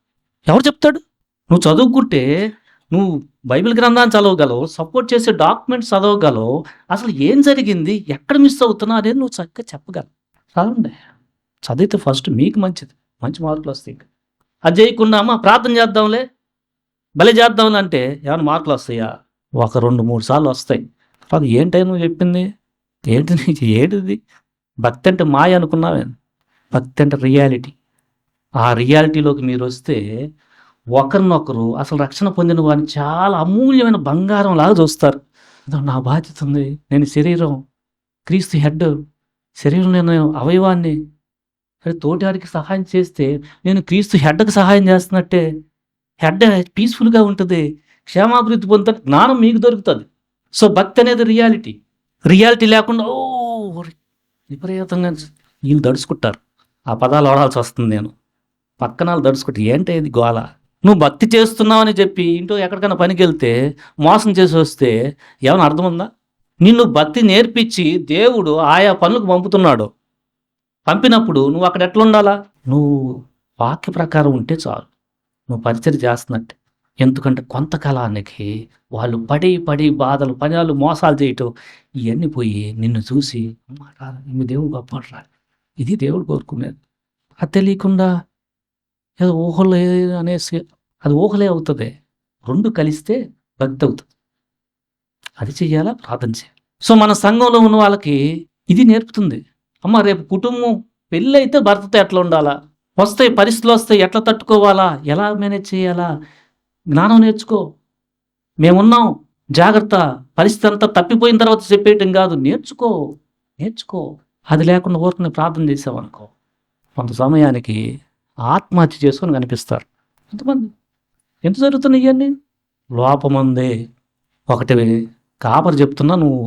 ఎవరు చెప్తాడు? నువ్వు చదువుకుంటే నువ్వు బైబిల్ గ్రంథాన్ని చదవగలవు, సపోర్ట్ చేసే డాక్యుమెంట్స్ చదవగలవు. అసలు ఏం జరిగింది? ఎక్కడ మిస్ అవుతున్నావు అనేది నువ్వు చక్కగా చెప్పగలవు. చదవండి. చదివితే ఫస్ట్ మీకు మంచిది. మంచి మార్కులు వస్తాయి. అది చేయకుండా అమ్మ ప్రార్థన చేద్దాంలే, భలే చేద్దాంలే అంటే ఏమైనా మార్కులు వస్తాయా? ఒక 2, 3 సార్లు వస్తాయి. అది ఏంటని నువ్వు చెప్పింది? ఏంటిది? భక్తి అంటే మాయ అనుకున్నావే? భక్తి అంటే రియాలిటీ. ఆ రియాలిటీలోకి మీరు వస్తే ఒకరినొకరు అసలు రక్షణ పొందిన వారిని చాలా అమూల్యమైన బంగారం లాగా చూస్తారు. నా బాధ్యత ఉంది, నేను శరీరం, క్రీస్తు హెడ్, శరీరం నేను అవయవాన్ని, సరే తోటివాడికి సహాయం చేస్తే నేను క్రీస్తు హెడ్కి సహాయం చేస్తున్నట్టే. హెడ్ పీస్ఫుల్గా ఉంటుంది, క్షేమాభివృద్ధి పొందుతాడు, జ్ఞానం మీకు దొరుకుతుంది. సో భక్తి అనేది రియాలిటీ. రియాలిటీ లేకుండా విపరీతంగా వీళ్ళు దడుచుకుంటారు. ఆ పదాలు వాడాల్సి వస్తుంది. నేను పక్కన వాళ్ళు దడుచుకుంటే ఏంటి ఇది గోల? నువ్వు భక్తి చేస్తున్నావు అని చెప్పి ఇంట్లో ఎక్కడికైనా పనికి వెళ్తే మోసం చేసి వస్తే ఏమైనా అర్థం ఉందా? నిన్ను భక్తి నేర్పించి దేవుడు ఆయా పనులకు పంపుతున్నాడు. పంపినప్పుడు నువ్వు అక్కడ ఎట్లా ఉండాలా? నువ్వు వాక్య ప్రకారం ఉంటే చాలు, నువ్వు పరిచయం చేస్తున్నట్టే. ఎందుకంటే కొంతకాలానికి వాళ్ళు పడి బాధలు, పనులు, మోసాలు చేయటం ఇవన్నీ పోయి నిన్ను చూసి మీ దేవుడు గొప్ప, ఇది దేవుడు కోరుకునేది. అది తెలియకుండా ఏదో ఊహలే అనేసి అది ఊహలే అవుతుంది. 2 కలిస్తే భక్తి అవుతుంది. అది చెయ్యాలా, ప్రార్థన చేయాలి. సో మన సంఘంలో ఉన్న వాళ్ళకి ఇది నేర్పుతుంది. అమ్మ రేపు కుటుంబం పెళ్ళి అయితే భర్తతో ఎట్లా ఉండాలా, వస్తాయి పరిస్థితులు వస్తాయి, ఎట్లా తట్టుకోవాలా, ఎలా మేనేజ్ చేయాలా, జ్ఞానం నేర్చుకో. మేమున్నాం, జాగ్రత్త. పరిస్థితి అంతా తప్పిపోయిన తర్వాత చెప్పేయటం కాదు, నేర్చుకో. అది లేకుండా ఊరికనే ప్రార్థన చేసామనుకో, కొంత సమయానికి ఆత్మహత్య చేసుకొని కనిపిస్తారు ఎంతమంది. ఎంత జరుగుతున్నాయి ఇవన్నీ? లోపముందే. ఒకటి కాపర్ చెప్తున్నా, నువ్వు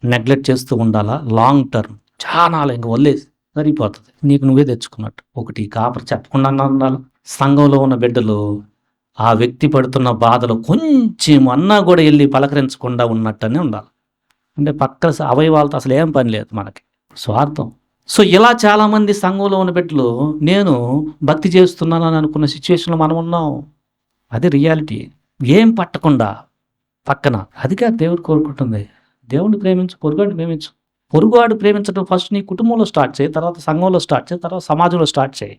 నెగ్లెక్ట్ చేస్తూ ఉండాలా. లాంగ్ టర్మ్ చాలా ఇంక వదిలేసి సరిపోతుంది, నీకు నువ్వే తెచ్చుకున్నట్టు. ఒకటి కాపర్ చెప్పకుండా ఉండాలి. సంఘంలో ఉన్న బిడ్డలు ఆ వ్యక్తి పడుతున్న బాధలు కొంచెం అన్నా కూడా వెళ్ళి పలకరించకుండా ఉన్నట్టనే ఉండాలి. అంటే పక్క అవయవాలతో అసలు ఏం పని లేదు మనకి, స్వార్థం. సో ఇలా చాలామంది సంఘంలో ఉన్న బిడ్డలు నేను భక్తి చేస్తున్నాను అని అనుకున్న సిచ్యువేషన్లో మనం ఉన్నాం. అది రియాలిటీ. ఏం పట్టకుండా పక్కన, అది కాదు దేవుడు కోరుకుంటుంది. దేవుడిని ప్రేమించు, పొరుగువాడిని ప్రేమించు. పొరుగువాడు ప్రేమించడం ఫస్ట్ నీ కుటుంబంలో స్టార్ట్ చేయి, తర్వాత సంఘంలో స్టార్ట్ చేయి, తర్వాత సమాజంలో స్టార్ట్ చేయి.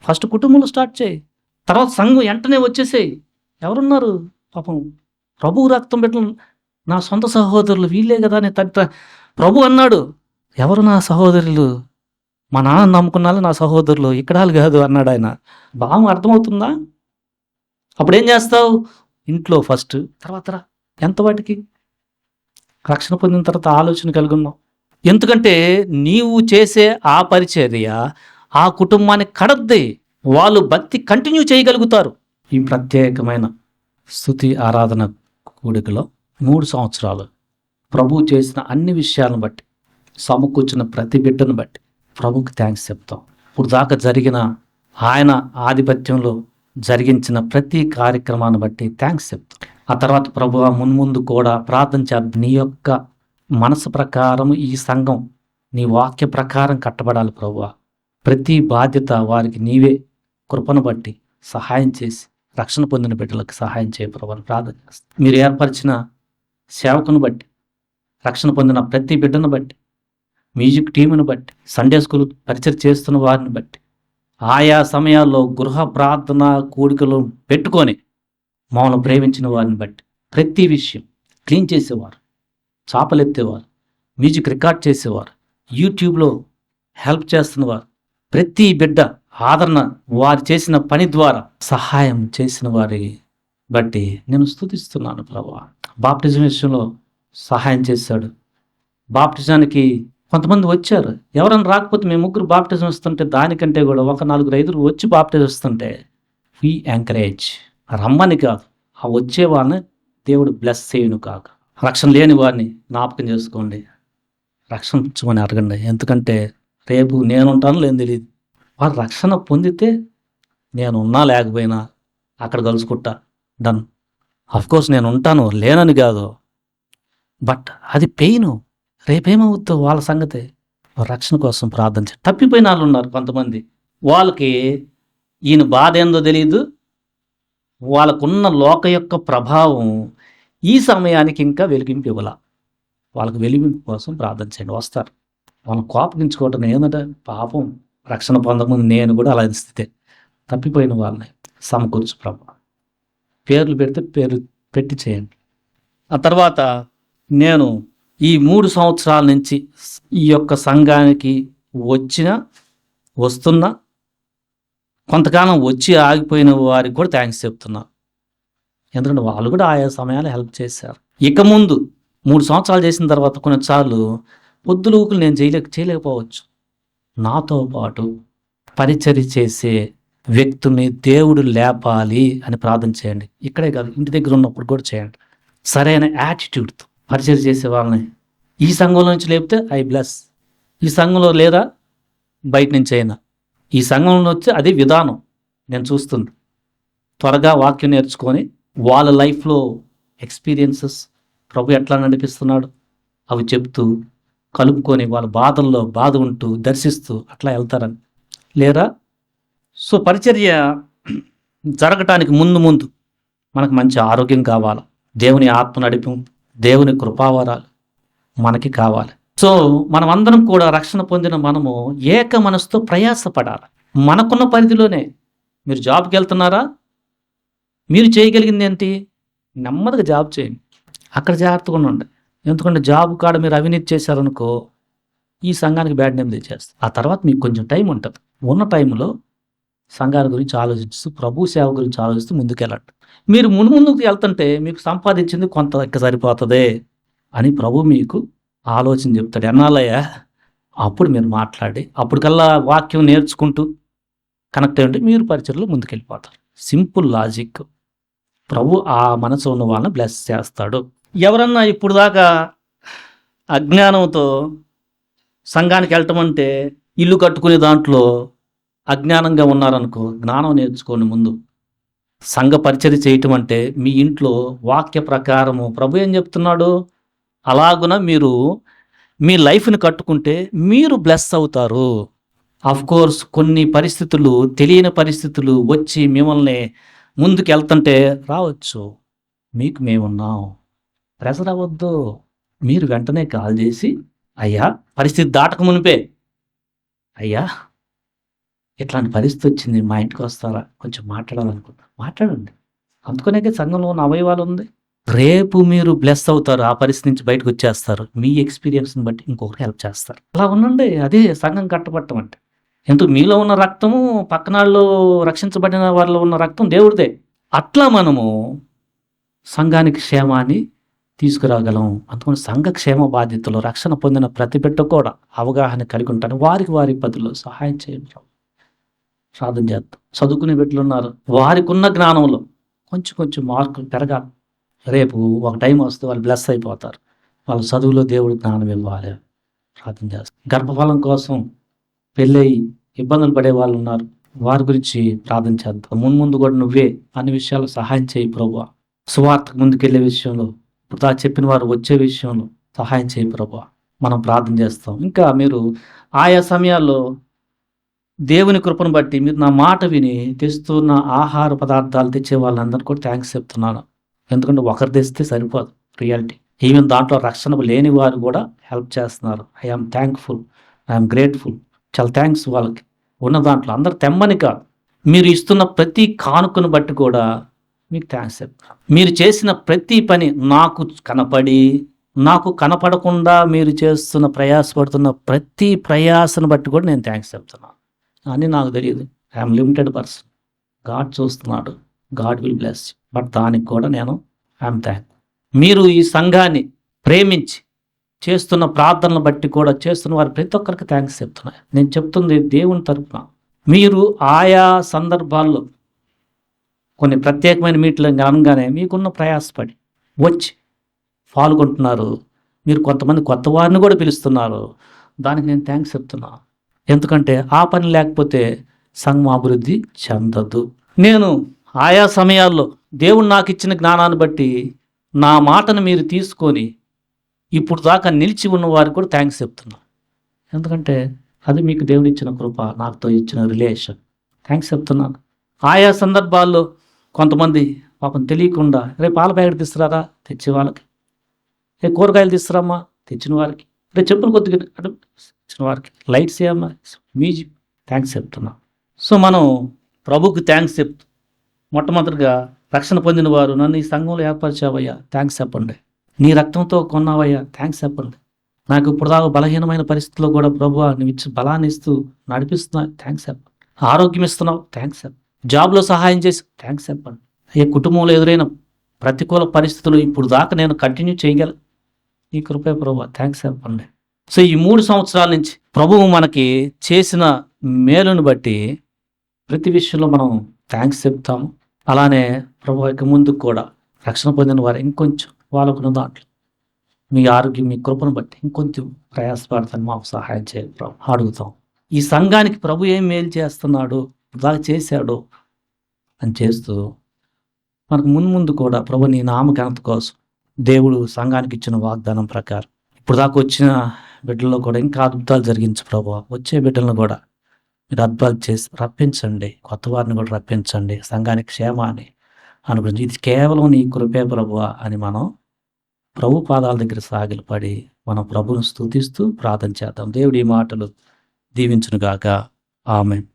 ఫస్ట్ కుటుంబంలో స్టార్ట్ చేయి, తర్వాత సంఘం వెంటనే వచ్చేసేయి. ఎవరున్నారు పాపం ప్రభు రక్తం బిడ్డలు, నా సొంత సహోదరులు వీళ్ళే కదా అని ప్రభు అన్నాడు. ఎవరు నా సహోదరులు? మా నాన్న నమ్ముకున్నాళ్ళు నా సహోదరులు, ఇక్కడ కాదు అన్నాడు ఆయన. బాగా అర్థమవుతుందా? అప్పుడేం చేస్తావు? ఇంట్లో ఫస్ట్, తర్వాత ఎంత వాటికి రక్షణ పొందిన తర్వాత ఆలోచన కలిగి ఉన్నావు. ఎందుకంటే నీవు చేసే ఆ పరిచర్య ఆ కుటుంబాన్ని కడద్ది, వాళ్ళు భక్తి కంటిన్యూ చేయగలుగుతారు. ఈ ప్రత్యేకమైన స్తుతి ఆరాధన కూడికలో 3 సంవత్సరాలు ప్రభు చేసిన అన్ని విషయాలను బట్టి, సమకూర్చిన ప్రతి బిడ్డను బట్టి ప్రభుకి థ్యాంక్స్ చెప్తాం. ఇప్పుడు దాకా జరిగిన ఆయన ఆధిపత్యంలో జరిగించిన ప్రతి కార్యక్రమాన్ని బట్టి థ్యాంక్స్ చెప్తాం. ఆ తర్వాత ప్రభువా మున్ముందు కూడా ప్రార్థన చేద్దాం. నీ యొక్క మనసు ప్రకారం ఈ సంఘం నీ వాక్య ప్రకారం కట్టబడాలి ప్రభువా. ప్రతి బాధ్యత వారికి నీవే కృపను బట్టి సహాయం చేసి రక్షణ పొందిన బిడ్డలకు సహాయం చేయ ప్రభు అని ప్రార్థన చేస్తాం. మీరు ఏర్పరిచిన సేవకును బట్టి, రక్షణ పొందిన ప్రతి బిడ్డను బట్టి, మ్యూజిక్ టీమును బట్టి, సండే స్కూల్ పరిచయం చేస్తున్న వారిని బట్టి, ఆయా సమయాల్లో గృహ ప్రార్థన కూడికలు పెట్టుకొని మమ్మల్ని ప్రేమించిన వారిని బట్టి, ప్రతి విషయం క్లీన్ చేసేవారు, చాపలెత్తేవారు, మ్యూజిక్ రికార్డ్ చేసేవారు, యూట్యూబ్లో హెల్ప్ చేస్తున్నవారు, ప్రతి బిడ్డ ఆదరణ వారు చేసిన పని ద్వారా సహాయం చేసిన వారి బట్టి నేను స్తుతిస్తున్నాను ప్రభువా. బాప్టిజం విషయంలో సహాయం చేశాడు. బాప్టిజానికి కొంతమంది వచ్చారు, ఎవరైనా రాకపోతే మేము 3 బాప్టిజం ఇస్తుంటే దానికంటే కూడా ఒక 4-5 వచ్చి బాప్టిజం ఇస్తుంటే వీ ఎంకరేజ్, రమ్మని కాదు, ఆ వచ్చే వారిని దేవుడు బ్లెస్ చేయను కాక. రక్షణ లేని వారిని జ్ఞాపకం చేసుకోండి, రక్షించమని అడగండి. ఎందుకంటే రేపు నేనుంటాను లేని తెలియదు. వారు రక్షణ పొందితే నేను ఉన్నా లేకపోయినా అక్కడ కలుసుకుంటా, డన్. అఫ్కోర్స్ నేను ఉంటాను లేనని కాదు, బట్ అది పెయిన్. రేపేమవుతుందో వాళ్ళ సంగతే. రక్షణ కోసం ప్రార్థన తప్పిపోయిన వాళ్ళు ఉన్నారు కొంతమంది, వాళ్ళకి ఈయన బాధ ఏందో తెలియదు, వాళ్ళకున్న లోక యొక్క ప్రభావం ఈ సమయానికి ఇంకా వెలిగింపు ఇవ్వాల. వాళ్ళకి వెలిగింపు కోసం ప్రార్థన చేయండి, వస్తారు. వాళ్ళని కోపగించుకోవటం ఏంటంటే పాపం, రక్షణ పొందకముందు నేను కూడా అలాంటి స్థితే. తప్పిపోయిన వాళ్ళని సమకూర్చు ప్రభా. పేర్లు పెడితే పేరు పెట్టి చేయండి. ఆ తర్వాత నేను ఈ 3 సంవత్సరాల నుంచి ఈ యొక్క సంఘానికి వస్తున్నా, కొంతకాలం వచ్చి ఆగిపోయిన వారికి కూడా థ్యాంక్స్ చెప్తున్నా. ఎందుకంటే వాళ్ళు కూడా ఆయా సమయాలు హెల్ప్ చేశారు. ఇక ముందు 3 సంవత్సరాలు చేసిన తర్వాత కొన్నిసార్లు పొద్దులూకులు నేను చేయలేకపోవచ్చు. నాతో పాటు పరిచర్య చేసే వ్యక్తుల్ని దేవుడు లేపాలి అని ప్రార్థన చేయండి. ఇక్కడే కాదు, ఇంటి దగ్గర ఉన్నప్పుడు కూడా చేయండి. సరైన యాటిట్యూడ్తో పరిచర్య చేసే వాళ్ళని ఈ సంఘంలో నుంచి లేపితే ఐ బ్లెస్. ఈ సంఘంలో లేదా బయట నుంచి అయినా ఈ సంఘంలో వచ్చి అదే విధానం నేను చూస్తుంది. త్వరగా వాక్యం నేర్చుకొని వాళ్ళ లైఫ్లో ఎక్స్పీరియన్సెస్ ప్రభు ఎట్లా నడిపిస్తున్నాడు అవి చెప్తూ కలుపుకొని వాళ్ళ బాధల్లో బాధ ఉంటూ దర్శిస్తూ అట్లా వెళ్తారని లేరా. సో పరిచర్య జరగటానికి ముందు మనకు మంచి ఆరోగ్యం కావాలి, దేవుని ఆత్మ నడిపి, దేవుని కృపావరాలు మనకి కావాలి. సో మనం అందరం కూడా రక్షణ పొందిన మనము ఏక మనసుతో ప్రయాసపడాలి. మనకున్న పరిధిలోనే. మీరు జాబ్కి వెళ్తున్నారా, మీరు చేయగలిగింది ఏంటి? నెమ్మదిగా జాబ్ చేయండి, అక్కడ జాగ్రత్తగా ఉండండి. ఎందుకంటే జాబ్ కాడ మీరు అవినీతి చేశారనుకో ఈ సంఘానికి బ్యాడ్ నేమ్ తెచ్చేస్తారు. ఆ తర్వాత మీకు కొంచెం టైం ఉంటుంది. ఉన్న టైంలో సంఘాల గురించి ఆలోచిస్తూ ప్రభు సేవ గురించి ఆలోచిస్తూ ముందుకెళ్ళండి. మీరు ముందుకు వెళ్తుంటే మీకు సంపాదించింది కొంత ఇక సరిపోతుంది అని ప్రభు మీకు ఆలోచన చెప్తాడు. ఎన్నాళ్ళయ్యా అప్పుడు మీరు మాట్లాడి అప్పటికల్లా వాక్యం నేర్చుకుంటూ కనెక్ట్ అయ్యి మీరు పరిచయలో ముందుకెళ్ళిపోతారు. Simple logic. ప్రభు ఆ మనసు ఉన్న వాళ్ళని బ్లెస్ చేస్తాడు. ఎవరన్నా ఇప్పుడు దాకా అజ్ఞానంతో సంఘానికి వెళ్ళటం అంటే ఇల్లు కట్టుకునే దాంట్లో అజ్ఞానంగా ఉన్నారనుకో, జ్ఞానం నేర్చుకోండి. ముందు సంఘ పరిచర్య చేయటం అంటే మీ ఇంట్లో వాక్య ప్రకారము ప్రభు ఏం చెప్తున్నాడు అలాగున మీరు మీ లైఫ్ని కట్టుకుంటే మీరు బ్లెస్ అవుతారు. ఆఫ్ కోర్స్ కొన్ని పరిస్థితులు, తెలియని పరిస్థితులు వచ్చి మిమ్మల్ని ముందుకు వెళ్తుంటే రావచ్చు. మీకు మేమున్నాం, ప్రెషర్ అవ్వద్దు. మీరు వెంటనే కాల్ చేసి అయ్యా పరిస్థితి దాటక మునిపే, అయ్యా ఇట్లాంటి పరిస్థితి వచ్చింది, మా ఇంటికి వస్తారా, కొంచెం మాట్లాడాలనుకుంటా, మాట్లాడండి. అందుకనే సంఘంలో ఉన్న అవయవాలు ఉంది. రేపు మీరు బ్లెస్ అవుతారు, ఆ పరిస్థితి నుంచి బయటకు వచ్చేస్తారు. మీ ఎక్స్పీరియన్స్ని బట్టి ఇంకొకరు హెల్ప్ చేస్తారు. అలా ఉండండి. అదే సంఘం కట్టబట్టం అంటే. ఎందుకు మీలో ఉన్న రక్తము పక్కనాళ్ళు రక్షించబడిన వాళ్ళలో ఉన్న రక్తం దేవుడిదే. అట్లా మనము సంఘానికి క్షేమాన్ని తీసుకురాగలం. అందుకని సంఘ క్షేమ బాధ్యతలు రక్షణ పొందిన ప్రతి బిడ్డ కూడా అవగాహన కలిగి ఉంటాను. వారి పద్ధతిలో సహాయం చేయండి. ప్రార్థన చేద్దాం. చదువుకునే బిడ్డలు ఉన్నారు, వారికి ఉన్న జ్ఞానంలో కొంచెం మార్కులు పెరగాలి. రేపు ఒక టైం వస్తే వాళ్ళు బ్లెస్ అయిపోతారు. వాళ్ళ చదువులో దేవుడు జ్ఞానం ఇవ్వాలి. ప్రార్థన చేస్తాం. గర్భఫలం కోసం పెళ్ళయి ఇబ్బందులు పడే వాళ్ళు ఉన్నారు, వారి గురించి ప్రార్థన చేద్దాం. ముందు కూడా నువ్వే అన్ని విషయాలు సహాయం చేయి ప్రభువా. సువార్తకు ముందుకెళ్ళే విషయంలో, ఇప్పుడు చెప్పిన వారు వచ్చే విషయంలో సహాయం చేయి ప్రభువా. మనం ప్రార్థన చేస్తాం. ఇంకా మీరు ఆయా సమయాల్లో దేవుని కృపను బట్టి మీరు నా మాట విని తెస్తున్న ఆహార పదార్థాలు తెచ్చే వాళ్ళందరూ కూడా థ్యాంక్స్ చెప్తున్నాను. ఎందుకంటే ఒకరు తెస్తే సరిపోదు రియాలిటీ. ఈవెన్ దాంట్లో రక్షణ లేని వారు కూడా హెల్ప్ చేస్తున్నారు. I am thankful, I am grateful. చాలా థ్యాంక్స్ వాళ్ళకి. ఉన్న దాంట్లో అందరు తెమ్మని కాదు, మీరు ఇస్తున్న ప్రతి కానుకను బట్టి కూడా మీకు థ్యాంక్స్ చెప్తాను. మీరు చేసిన ప్రతి పని నాకు కనపడి, నాకు కనపడకుండా మీరు చేస్తున్న ప్రయాసపడుతున్న ప్రతి ప్రయాసను బట్టి కూడా నేను థ్యాంక్స్ చెప్తున్నాను. అని నాకు తెలియదు. I'm limited person. గాడ్ చూస్తున్నాడు, గాడ్ విల్ బ్లెస్. బట్ దానికి కూడా నేను ఐఎమ్ థ్యాంక్. మీరు ఈ సంఘాన్ని ప్రేమించి చేస్తున్న ప్రార్థనలు బట్టి కూడా చేస్తున్న వారు ప్రతి ఒక్కరికి థ్యాంక్స్ చెప్తున్నాను. నేను చెప్తుంది దేవుని తరపున. మీరు ఆయా సందర్భాల్లో కొన్ని ప్రత్యేకమైన మీట్లు అనగానే మీకున్న ప్రయాసపడి వచ్చి పాల్గొంటున్నారు. మీరు కొంతమంది కొత్త వారిని కూడా పిలుస్తున్నారు. దానికి నేను థ్యాంక్స్ చెప్తున్నాను. ఎందుకంటే ఆ పని లేకపోతే సంఘం అభివృద్ధి చెందదు. నేను ఆయా సమయాల్లో దేవుడు నాకు ఇచ్చిన జ్ఞానాన్ని బట్టి నా మాటను మీరు తీసుకొని ఇప్పుడు దాకా నిలిచి ఉన్న వారికి కూడా థ్యాంక్స్ చెప్తున్నాను. ఎందుకంటే అది మీకు దేవుడు ఇచ్చిన కృప, నాతో ఇచ్చిన రిలేషన్. థ్యాంక్స్ చెప్తున్నాను. ఆయా సందర్భాల్లో కొంతమంది పాపం తెలియకుండా రేపు పాల ప్యాకెట్ తీసుకురారా, తెచ్చే వాళ్ళకి. రేపు కూరగాయలు తీసుకురామ్మా, తెచ్చిన వారికి. రేపు చెప్పులు కొద్దిగా అంటే తెచ్చిన వారికి. లైట్స్ ఏమన్నా మ్యూజిక్, థ్యాంక్స్ చెప్తున్నాం. సో మనం ప్రభుకి థ్యాంక్స్ చెప్తూ మొట్టమొదటిగా రక్షణ పొందిన వారు, నన్ను ఈ సంఘంలో ఏర్పరిచావయ్యా, థ్యాంక్స్ చెప్పండి. నీ రక్తంతో కొన్నావయ్యా, థ్యాంక్స్ చెప్పండి. నాకు ఇప్పుడు దాకా బలహీనమైన పరిస్థితుల్లో కూడా ప్రభువా నువ్వు ఇచ్చి బలాన్ని ఇస్తూ నడిపిస్తున్నా, థ్యాంక్స్ చెప్పండి. ఆరోగ్యం ఇస్తున్నావు, థ్యాంక్స్ చెప్పండి. జాబ్లో సహాయం చేసి థ్యాంక్స్ చెప్పండి. ఏ కుటుంబంలో ఎదురైన ప్రతికూల పరిస్థితులు ఇప్పుడు దాకా నేను కంటిన్యూ చేయగల ఈ కృపే ప్రభువా, థ్యాంక్స్ చెప్పండి. సో ఈ 3 సంవత్సరాల నుంచి ప్రభువు మనకి చేసిన మేలును బట్టి ప్రతి విషయంలో మనం థ్యాంక్స్ చెప్తాము. అలానే ప్రభు యొక్క ముందుకు కూడా రక్షణ పొందిన వారు ఇంకొంచెం వాళ్ళకున్న దాంట్లో మీ ఆరోగ్యం, మీ కృపను బట్టి ఇంకొంచెం ప్రయాసపడతాను, మాకు సహాయం చేయాలి ప్రభు అడుగుతాం. ఈ సంఘానికి ప్రభు ఏం మేలు చేస్తున్నాడు, దాకా చేశాడు అని చేస్తూ మనకు ముందు కూడా ప్రభు నీ నామఘనత కోసం దేవుడు సంఘానికి ఇచ్చిన వాగ్దానం ప్రకారం ఇప్పుడు దాకా వచ్చిన బిడ్డల్లో కూడా ఇంకా అద్భుతాలు జరిగించు ప్రభు. వచ్చే బిడ్డలను కూడా మీరు అద్భుతాలు చేసి రప్పించండి, కొత్త వారిని కూడా రప్పించండి, సంఘానికి క్షేమాన్ని అనుగ్రహించి. ఇది కేవలం నీ కృపే ప్రభువా అని మనం ప్రభు పాదాల దగ్గర సాగిలపడి మనం ప్రభువును స్తుతిస్తూ ప్రార్థన చేద్దాం. దేవుడి ఈ మాటలు దీవించునుగాక. ఆమేన్.